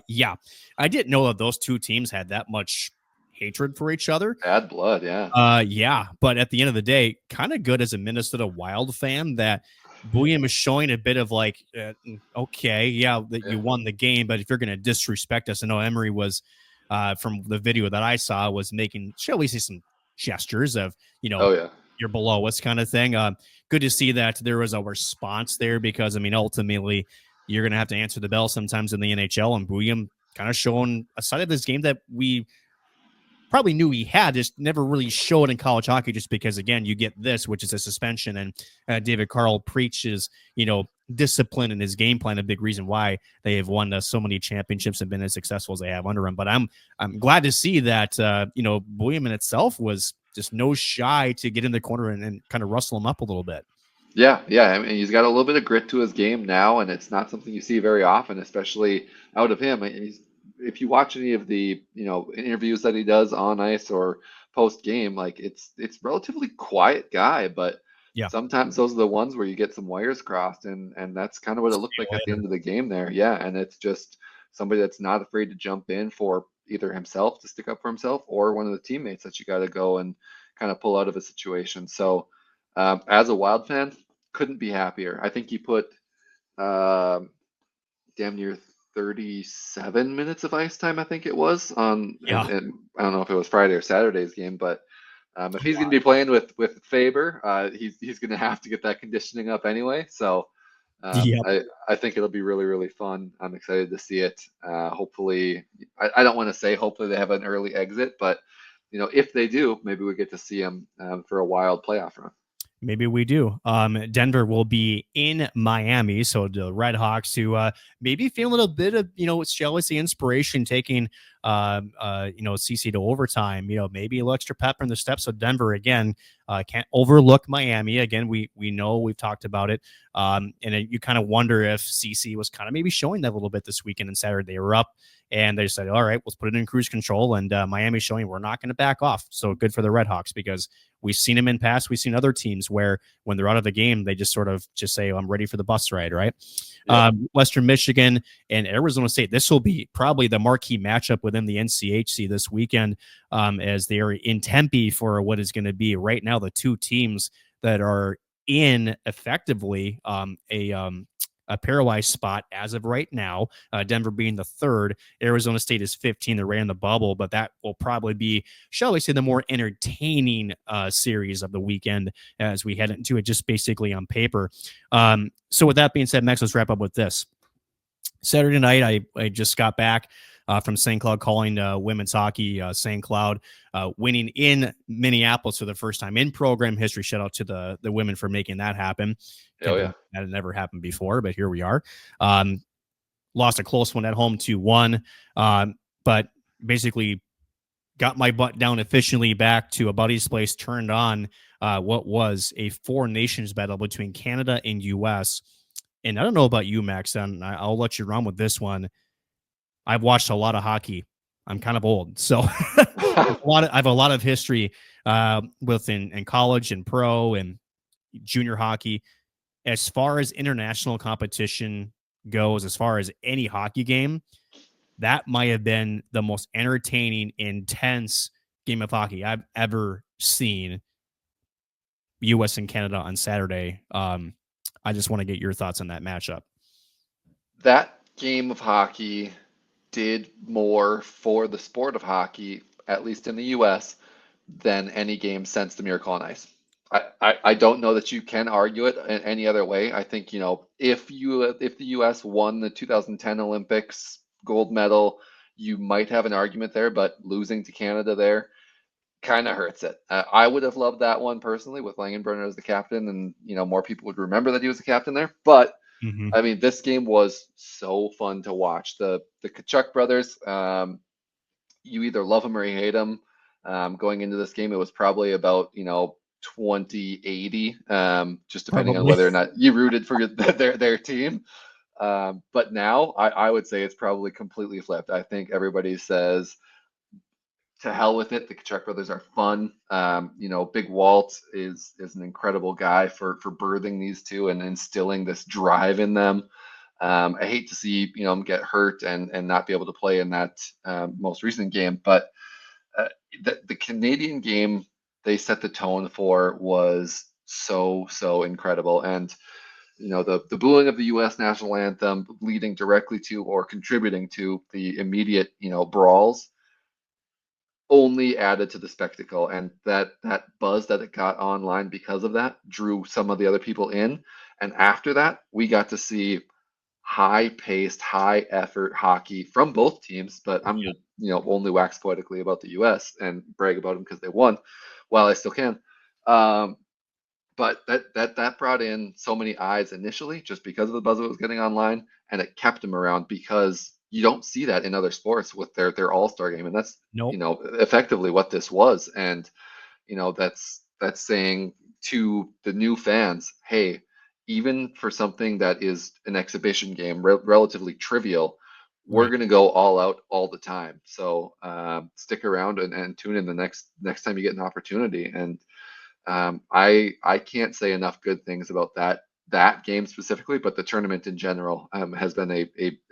yeah, I didn't know that those two teams had that much hatred for each other. Bad blood, yeah. Yeah, but at the end of the day, kind of good as a Minnesota Wild fan that Buyam is showing a bit of like, okay, that you won the game, but if you're going to disrespect us, I know Emery was, from the video that I saw, was making, shall we say, some gestures of, you're below us kind of thing. Good to see that there was a response there because, I mean, ultimately, you're going to have to answer the bell sometimes in the NHL, and Buyam kind of showing a side of this game that we probably knew he had, just never really showed in college hockey just because, again, you get this, which is a suspension. And David Carl preaches, discipline in his game plan, a big reason why they have won so many championships and been as successful as they have under him. But I'm glad to see that, Buyam in itself was just no shy to get in the corner and kind of rustle him up a little bit. Yeah. I mean, he's got a little bit of grit to his game now, and it's not something you see very often, especially out of him. If you watch any of the interviews that he does on ice or post game, like it's relatively quiet guy, but sometimes those are the ones where you get some wires crossed, and that's kind of what it looked like at the end of the game there. Yeah, and it's just somebody that's not afraid to jump in for either himself to stick up for himself or one of the teammates that you got to go and kind of pull out of a situation. So as a Wild fan, couldn't be happier. I think he put damn near 37 minutes of ice time, I think it was on. And I don't know if it was Friday or Saturday's game, but if he's going to be playing with Faber, he's going to have to get that conditioning up anyway. So I think it'll be really, really fun. I'm excited to see it. Hopefully, I don't want to say hopefully they have an early exit, but if they do, maybe we get to see him for a Wild playoff run. Maybe we do. Denver will be in Miami, so the Red Hawks who maybe feel a little bit of shall we say inspiration taking CC to overtime. Maybe a little extra pepper in the steps of Denver again. Can't overlook Miami again. We know we've talked about it, you kind of wonder if CC was kind of maybe showing that a little bit this weekend and Saturday. They were up. And they said, all right, let's put it in cruise control. And Miami's showing we're not going to back off. So good for the Red Hawks because we've seen them in past. We've seen other teams where when they're out of the game, they just sort of just say, oh, I'm ready for the bus ride, right? Yep. Western Michigan and Arizona State. This will be probably the marquee matchup within the NCHC this weekend as they are in Tempe for what is going to be right now the two teams that are in effectively a paralyzed spot as of right now, Denver being the third. Arizona State is 15. They're right in the bubble, but that will probably be, shall we say, the more entertaining series of the weekend as we head into it just basically on paper. So with that being said, Max, let's wrap up with this. Saturday night, I just got back from St. Cloud calling women's hockey. St. Cloud winning in Minneapolis for the first time in program history. Shout out to the women for making that happen. Oh, yeah. That had never happened before, but here we are. Lost a close one at home 2-1, but basically got my butt down efficiently back to a buddy's place, turned on what was a four nations battle between Canada and U.S., and I don't know about you, Max, and I'll let you run with this one. I've watched a lot of hockey. I'm kind of old, so I have a lot of history in college and pro and junior hockey. As far as international competition goes, as far as any hockey game, that might have been the most entertaining, intense game of hockey I've ever seen. U.S. and Canada on Saturday. I just want to get your thoughts on that matchup. That game of hockey did more for the sport of hockey, at least in the U.S., than any game since the Miracle on Ice. I don't know that you can argue it in any other way. I think, if the U.S. won the 2010 Olympics gold medal, you might have an argument there, but losing to Canada there kind of hurts it. I would have loved that one personally with Langenbrunner as the captain, and more people would remember that he was the captain there. But I mean, this game was so fun to watch. The Tkachuk brothers, you either love them or you hate them. Going into this game, it was probably about 20-80, just depending on whether or not you rooted for their team. But now I would say it's probably completely flipped. I think everybody says, to hell with it. The Tkachuk brothers are fun. Big Walt is an incredible guy for birthing these two and instilling this drive in them. I hate to see him get hurt and not be able to play in that most recent game, but the Canadian game they set the tone for was so incredible. And the booing of the U.S. national anthem leading directly to or contributing to the immediate brawls only added to the spectacle, and that buzz that it got online because of that drew some of the other people in. And after that, we got to see high-paced, high-effort hockey from both teams. But I'm only wax poetically about the U.S. and brag about them because they won, while I still can. But that brought in so many eyes initially just because of the buzz that was getting online, and it kept them around because you don't see that in other sports with their all-star game, and that's effectively what this was. And that's saying to the new fans, hey, even for something that is an exhibition game, relatively trivial, we're going to go all out all the time. So stick around and tune in the next time you get an opportunity. And I can't say enough good things about that game specifically, but the tournament in general has been a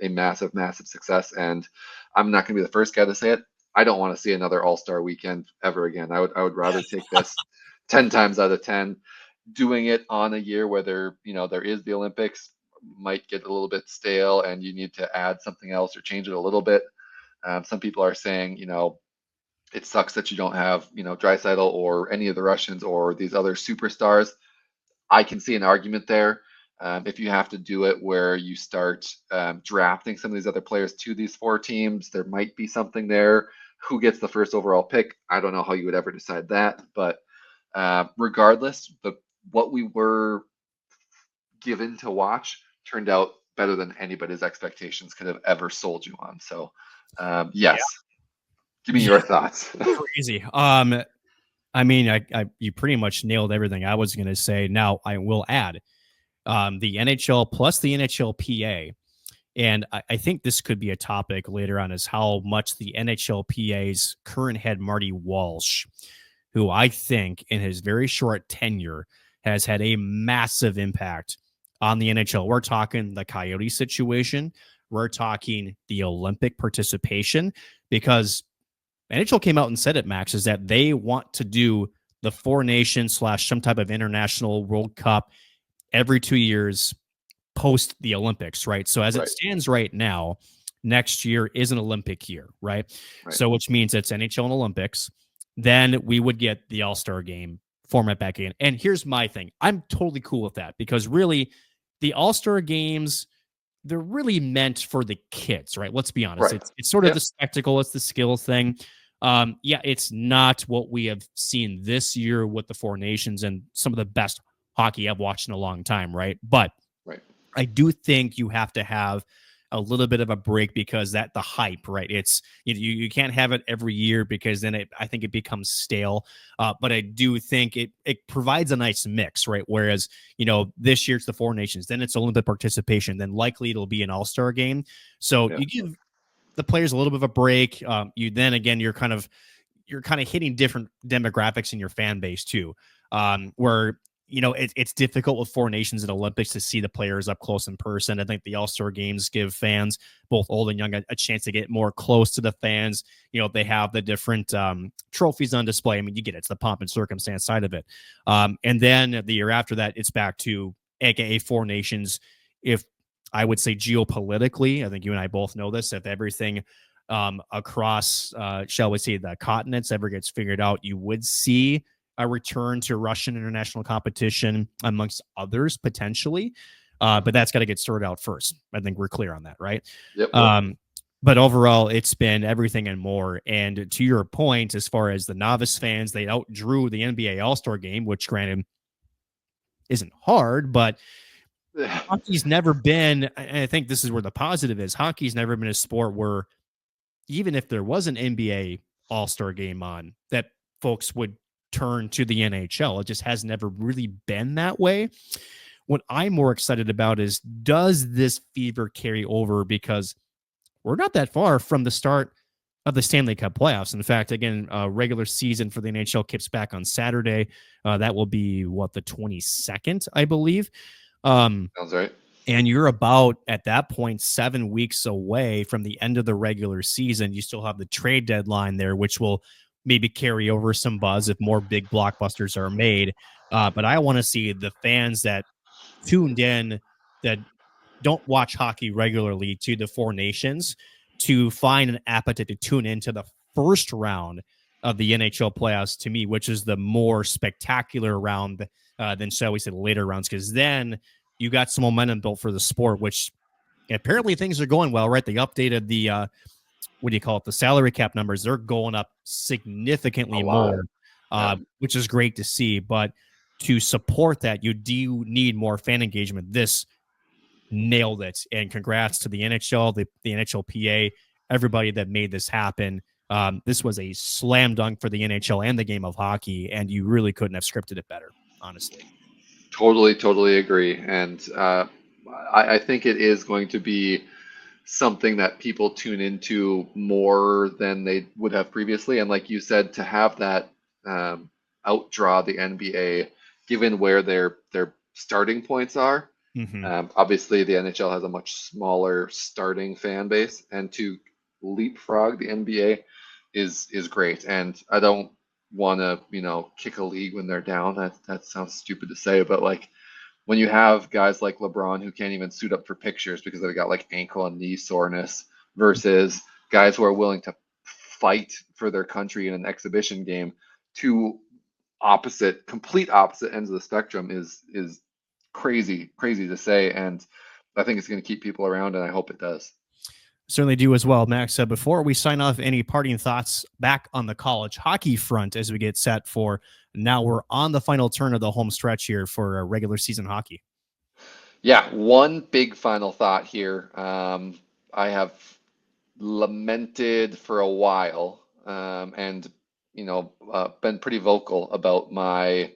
massive success. And I'm not going to be the first guy to say it. I don't want to see another All-Star weekend ever again. I would rather take this 10 times out of 10. Doing it on a year where there is the Olympics might get a little bit stale, and you need to add something else or change it a little bit. Some people are saying, it sucks that you don't have, Draisaitl or any of the Russians or these other superstars. I can see an argument there. If you have to do it where you start drafting some of these other players to these four teams, there might be something there. Who gets the first overall pick? I don't know how you would ever decide that. But regardless, what we were given to watch turned out better than anybody's expectations could have ever sold you on. So, yes, give me your thoughts. Crazy. I mean, you pretty much nailed everything I was going to say. Now, I will add the NHL plus the NHLPA. And I think this could be a topic later on is how much the NHLPA's current head, Marty Walsh, who I think in his very short tenure has had a massive impact on the NHL. We're talking the Coyote situation. We're talking the Olympic participation because NHL came out and said it, Max, is that they want to do the Four Nations / some type of international World Cup every 2 years post the Olympics, right? So as it stands right now, next year is an Olympic year, right? So which means it's NHL and Olympics. Then we would get the All-Star game format back in. And here's my thing. I'm totally cool with that because really the All-Star games, they're really meant for the kids, right? Let's be honest. It's sort of the spectacle. It's the skill thing. Yeah, it's not what we have seen this year with the Four Nations and some of the best hockey I've watched in a long time, right? But I do think you have to have a little bit of a break because the hype, right? It's you can't have it every year because then I think it becomes stale. But I do think it provides a nice mix, right? Whereas this year it's the Four Nations, then it's Olympic participation, then likely it'll be an All-Star game. So you give the players a little bit of a break. You then again you're kind of hitting different demographics in your fan base too, where it's difficult with Four Nations and Olympics to see the players up close in person. I think the All-Star games give fans, both old and young, a chance to get more close to the fans. They have the different trophies on display. I mean, you get it's the pomp and circumstance side of it. And then the year after that, it's back to AKA Four Nations. If I would say geopolitically, I think you and I both know this, if everything across, shall we say, the continents ever gets figured out, you would see a return to Russian international competition amongst others potentially. But that's got to get sorted out first. I think we're clear on that, right? Yep. But overall, it's been everything and more. And to your point, as far as the novice fans, they outdrew the NBA All-Star game, which granted isn't hard, but hockey's never been, and I think this is where the positive is, hockey's never been a sport where even if there was an NBA All-Star game on, that folks would turn to the NHL. It just has never really been that way. What I'm more excited about is, does this fever carry over? Because we're not that far from the start of the Stanley Cup playoffs. In fact, again, regular season for the NHL kicks back on Saturday. That will be the 22nd, I believe. Sounds right. And you're about, at that point, 7 weeks away from the end of the regular season. You still have the trade deadline there, which will maybe carry over some buzz if more big blockbusters are made. But I want to see the fans that tuned in, that don't watch hockey regularly, to the Four Nations, to find an appetite to tune into the first round of the NHL playoffs, to me, which is the more spectacular round than, shall we say, the later rounds, because then you got some momentum built for the sport, which apparently things are going well, right? They updated the the salary cap numbers. They're going up significantly more, which is great to see. But to support that, you do need more fan engagement. This nailed it. And congrats to the NHL, the NHLPA, everybody that made this happen. This was a slam dunk for the NHL and the game of hockey, and you really couldn't have scripted it better, honestly. Totally agree. And I think it is going to be something that people tune into more than they would have previously. And like you said, to have that outdraw the NBA, given where their starting points are. Obviously, the NHL has a much smaller starting fan base, and to leapfrog the NBA is great. And I don't want to kick a league when they're down. That sounds stupid to say, but like, when you have guys like LeBron who can't even suit up for pictures because they've got like ankle and knee soreness, versus guys who are willing to fight for their country in an exhibition game, two complete opposite ends of the spectrum, is crazy to say. And I think it's going to keep people around, and I hope it does. Certainly do as well, Max. Before we sign off, any parting thoughts back on the college hockey front as we get set for now we're on the final turn of the home stretch here for regular season hockey? Yeah, one big final thought here. I have lamented for a while, and been pretty vocal about my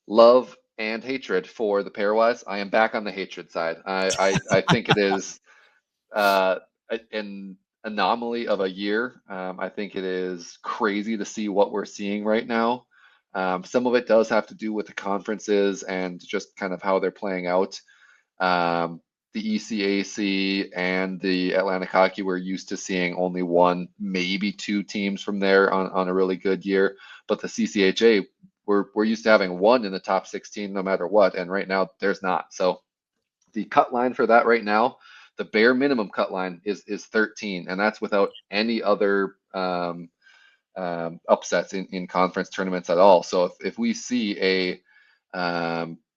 love and hatred for the pairwise. I am back on the hatred side. I think it is an anomaly of a year. I think it is crazy to see what we're seeing right now. Some of it does have to do with the conferences and just kind of how they're playing out. The ECAC and the Atlantic Hockey, we're used to seeing only one, maybe two teams from there on a really good year. But the CCHA, we're used to having one in the top 16 no matter what, and right now there's not. So the cut line for that right now, the bare minimum cut line is 13, and that's without any other upsets in conference tournaments at all. So if we see a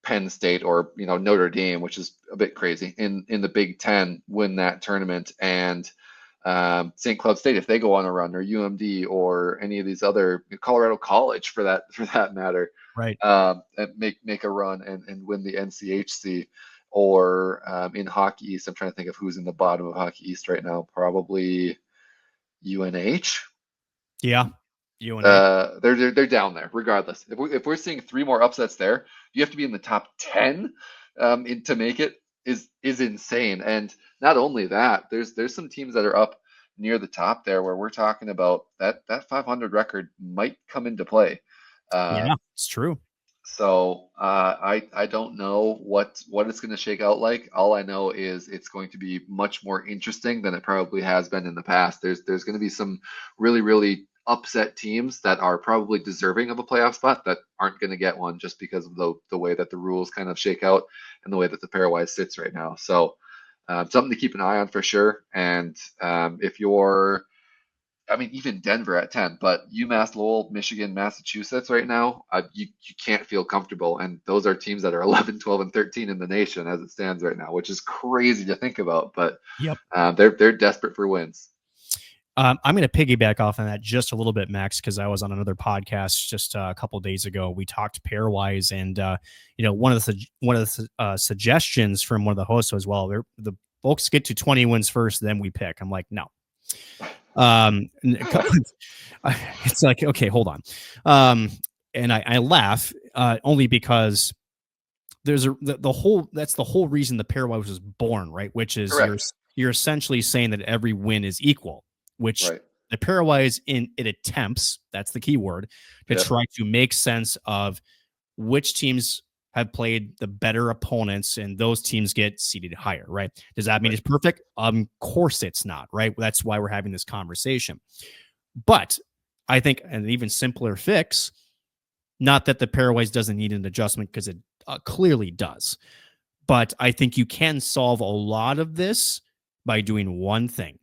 Penn State or Notre Dame, which is a bit crazy, in the Big Ten, win that tournament, and St. Cloud State, if they go on a run, or UMD, or any of these other, Colorado College for that matter, Right. and make a run and win the NCHC, or in Hockey East, I'm trying to think of who's in the bottom of Hockey East right now. Probably UNH. Yeah. UNH. They're down there regardless. If we're seeing three more upsets there, you have to be in the top 10 to make it is insane. And not only that, there's some teams that are up near the top there where we're talking about that 500 record might come into play. Yeah, it's true. So I don't know what it's going to shake out like. All I know is it's going to be much more interesting than it probably has been in the past. There's going to be some really upset teams that are probably deserving of a playoff spot that aren't going to get one just because of the way that the rules kind of shake out and the way that the pairwise sits right now. So something to keep an eye on for sure. And if you're even Denver at 10, but UMass, Lowell, Michigan, Massachusetts right now, you can't feel comfortable. And those are teams that are 11, 12, and 13 in the nation as it stands right now, which is crazy to think about. But Yep. They're desperate for wins. I'm going to piggyback off on that just a little bit, Max, because I was on another podcast just a couple of days ago. We talked pairwise, and one of the suggestions from one of the hosts was, well, the folks get to 20 wins first, then we pick. I'm like, no. It's like, okay, hold on. And I laugh only because there's the whole reason the pairwise was born, right? Which is you're essentially saying that every win is equal, which right. The pairwise it attempts, that's the key word, to try to make sense of which teams have played the better opponents, and those teams get seeded higher, right? Does that mean it's perfect? Of course it's not, right? That's why we're having this conversation. But I think an even simpler fix, not that the pairwise doesn't need an adjustment, because it clearly does, but I think you can solve a lot of this by doing one thing.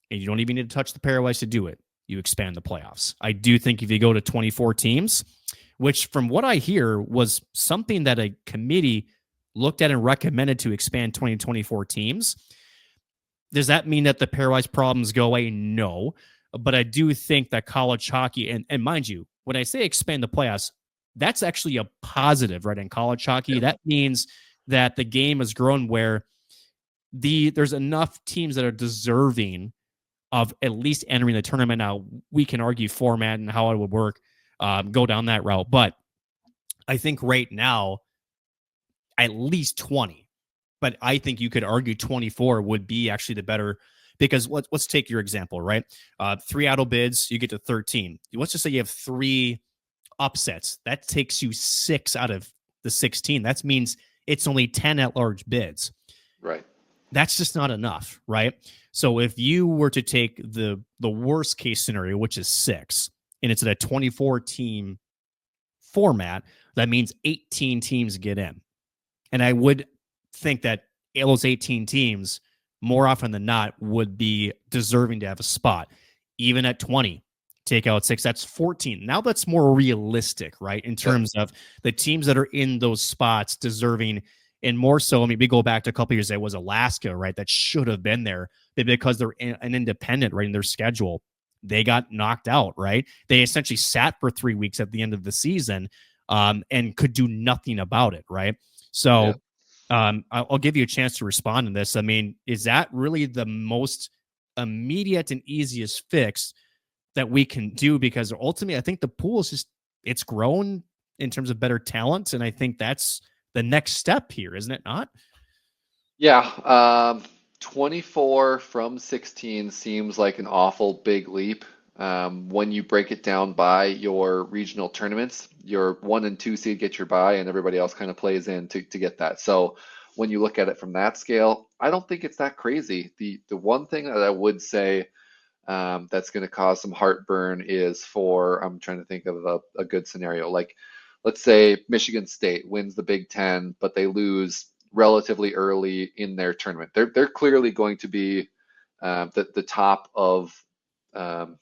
And you don't even need to touch the pairwise to do it. You expand the playoffs. I do think if you go to 24 teams, which from what I hear was something that a committee looked at and recommended to expand 24 teams. Does that mean that the pairwise problems go away? No. But I do think that college hockey, and mind you, when I say expand the playoffs, that's actually a positive, right? In college hockey, that means that the game has grown where there's enough teams that are deserving of at least entering the tournament. Now, we can argue format and how it would work, go down that route. But I think right now, at least 20. But I think you could argue 24 would be actually the better, because let's take your example, right? 3 auto bids, you get to 13. Let's just say you have 3 upsets. That takes you 6 out of the 16. That means it's only 10 at-large bids. Right. That's just not enough, right? So if you were to take the worst case scenario, which is 6, and it's at a 24-team format, that means 18 teams get in. And I would think that those 18 teams, more often than not, would be deserving to have a spot. Even at 20, take out 6, that's 14. Now that's more realistic, right? In terms of the teams that are in those spots deserving, and more so, I mean, we go back to a couple years, it was Alaska, right? That should have been there, because they're an independent, right, in their schedule, they got knocked out, right? They essentially sat for 3 weeks at the end of the season, and could do nothing about it, right? Yeah. So I'll give you a chance to respond to this. I mean, is that really the most immediate and easiest fix that we can do? Because ultimately, I think the pool is just, it's grown in terms of better talent. And I think that's the next step here, isn't it not? Yeah. 24 from 16 seems like an awful big leap. When you break it down by your regional tournaments, your 1 and 2 seed get your bye, and everybody else kind of plays in to get that. So when you look at it from that scale, I don't think it's that crazy. The one thing that I would say that's going to cause some heartburn is for, I'm trying to think of a good scenario. Like, let's say Michigan State wins the Big Ten, but they lose relatively early in their tournament. They're clearly going to be the top of um,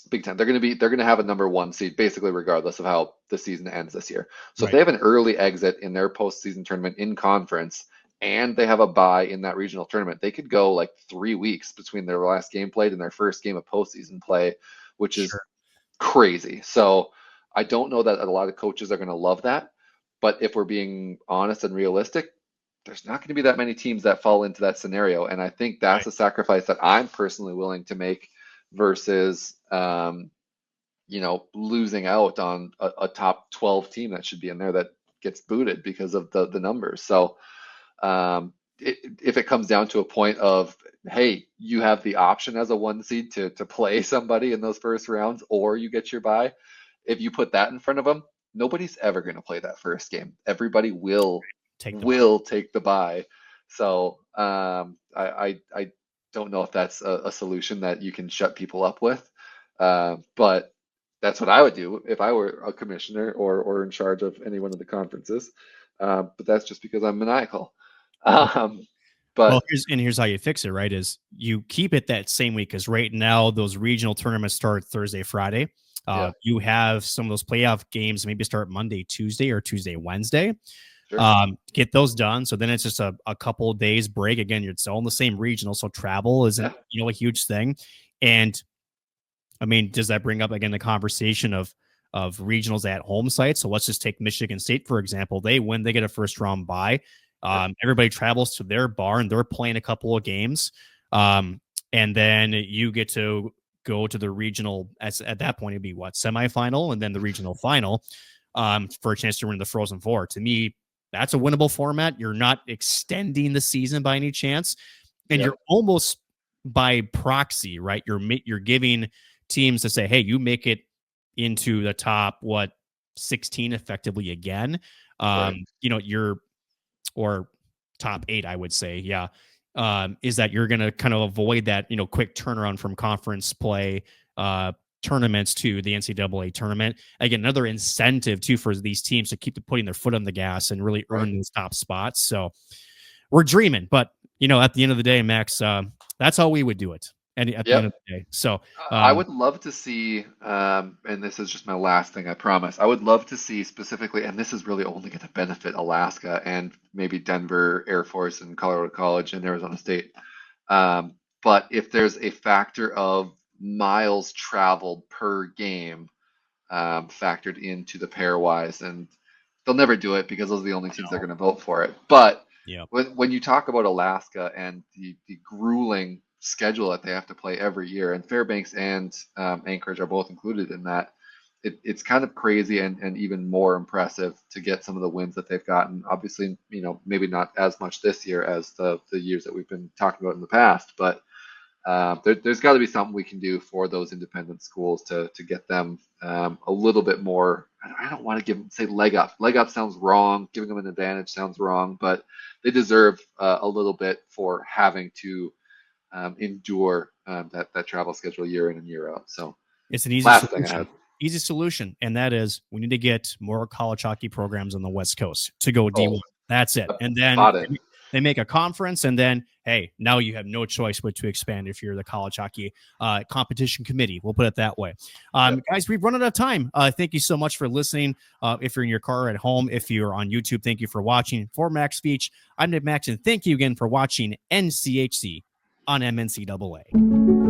Big Ten. They're going to have a number 1 seed basically regardless of how the season ends this year. So if Right. they have an early exit in their postseason tournament in conference and they have a bye in that regional tournament, they could go like 3 weeks between their last game played and their first game of postseason play, which is Sure. crazy. So I don't know that a lot of coaches are going to love that. But if we're being honest and realistic, there's not going to be that many teams that fall into that scenario. And I think that's Right. a sacrifice that I'm personally willing to make versus, losing out on a top 12 team that should be in there that gets booted because of the numbers. So if it comes down to a point of, hey, you have the option as a 1 seed to play somebody in those first rounds, or you get your bye, if you put that in front of them, nobody's ever going to play that first game. Everybody will Take the bye. will take the bye. So I don't know if that's a solution that you can shut people up with, but that's what I would do if I were a commissioner or in charge of any one of the conferences. But that's just because I'm maniacal. Um, Well, but here's how you fix it, right? Is you keep it that same week, because right now those regional tournaments start Thursday, Friday. yeah, You have some of those playoff games maybe start Monday, Tuesday, or Tuesday, Wednesday. sure. Get those done. So then it's just a couple of days break. Again, you're still in the same regional, so travel isn't, Yeah, a huge thing. And I mean, does that bring up again the conversation of regionals at home sites? So let's just take Michigan State, for example. They win, they get a first round bye. yep, Everybody travels to their bar and they're playing a couple of games. And then you get to go to the regional, at that point it'd be what, semifinal, and then the regional final, for a chance to win the Frozen Four. To me, that's a winnable format. You're not extending the season by any chance, and yep, you're almost by proxy, right? You're giving teams to say, hey, you make it into the top 16 effectively again. right, You're, or top 8, I would say, yeah. Is that you're going to kind of avoid that, quick turnaround from conference play tournaments to the NCAA tournament. Again, another incentive too for these teams to keep putting their foot on the gas and really right. earn those top spots. So we're dreaming, but at the end of the day, Max, that's how we would do it. And at the end Yep. of the day, so I um, would love to see, and this is just my last thing, I promise. I would love to see specifically, and this is really only going to benefit Alaska and maybe Denver Air Force and Colorado College and Arizona State. But if there's a factor of miles traveled per game factored into the pairwise, and they'll never do it because those are the only teams that are going to vote for it. But yeah, when you talk about Alaska and the grueling schedule that they have to play every year, and Fairbanks and Anchorage are both included in that, it's kind of crazy and even more impressive to get some of the wins that they've gotten. Obviously, maybe not as much this year as the years that we've been talking about in the past, but there's got to be something we can do for those independent schools to get them a little bit more. I don't want to say leg up. Leg up sounds wrong. Giving them an advantage sounds wrong, but they deserve a little bit for having to endure that travel schedule year in and year out. So it's an easy last thing I had. solution. Easy solution, and that is we need to get more college hockey programs on the West Coast to go Oh, D1. That's it. And then spot in. they make a conference, and then hey, now you have no choice but to expand if you're the college hockey competition committee. We'll put it that way. Yep. Guys, we've run out of time. Thank you so much for listening. If you're in your car at home, if you're on YouTube, thank you for watching. For Max Veech, I'm Nick Maxson. Thank you again for watching NCHC on MNCAA.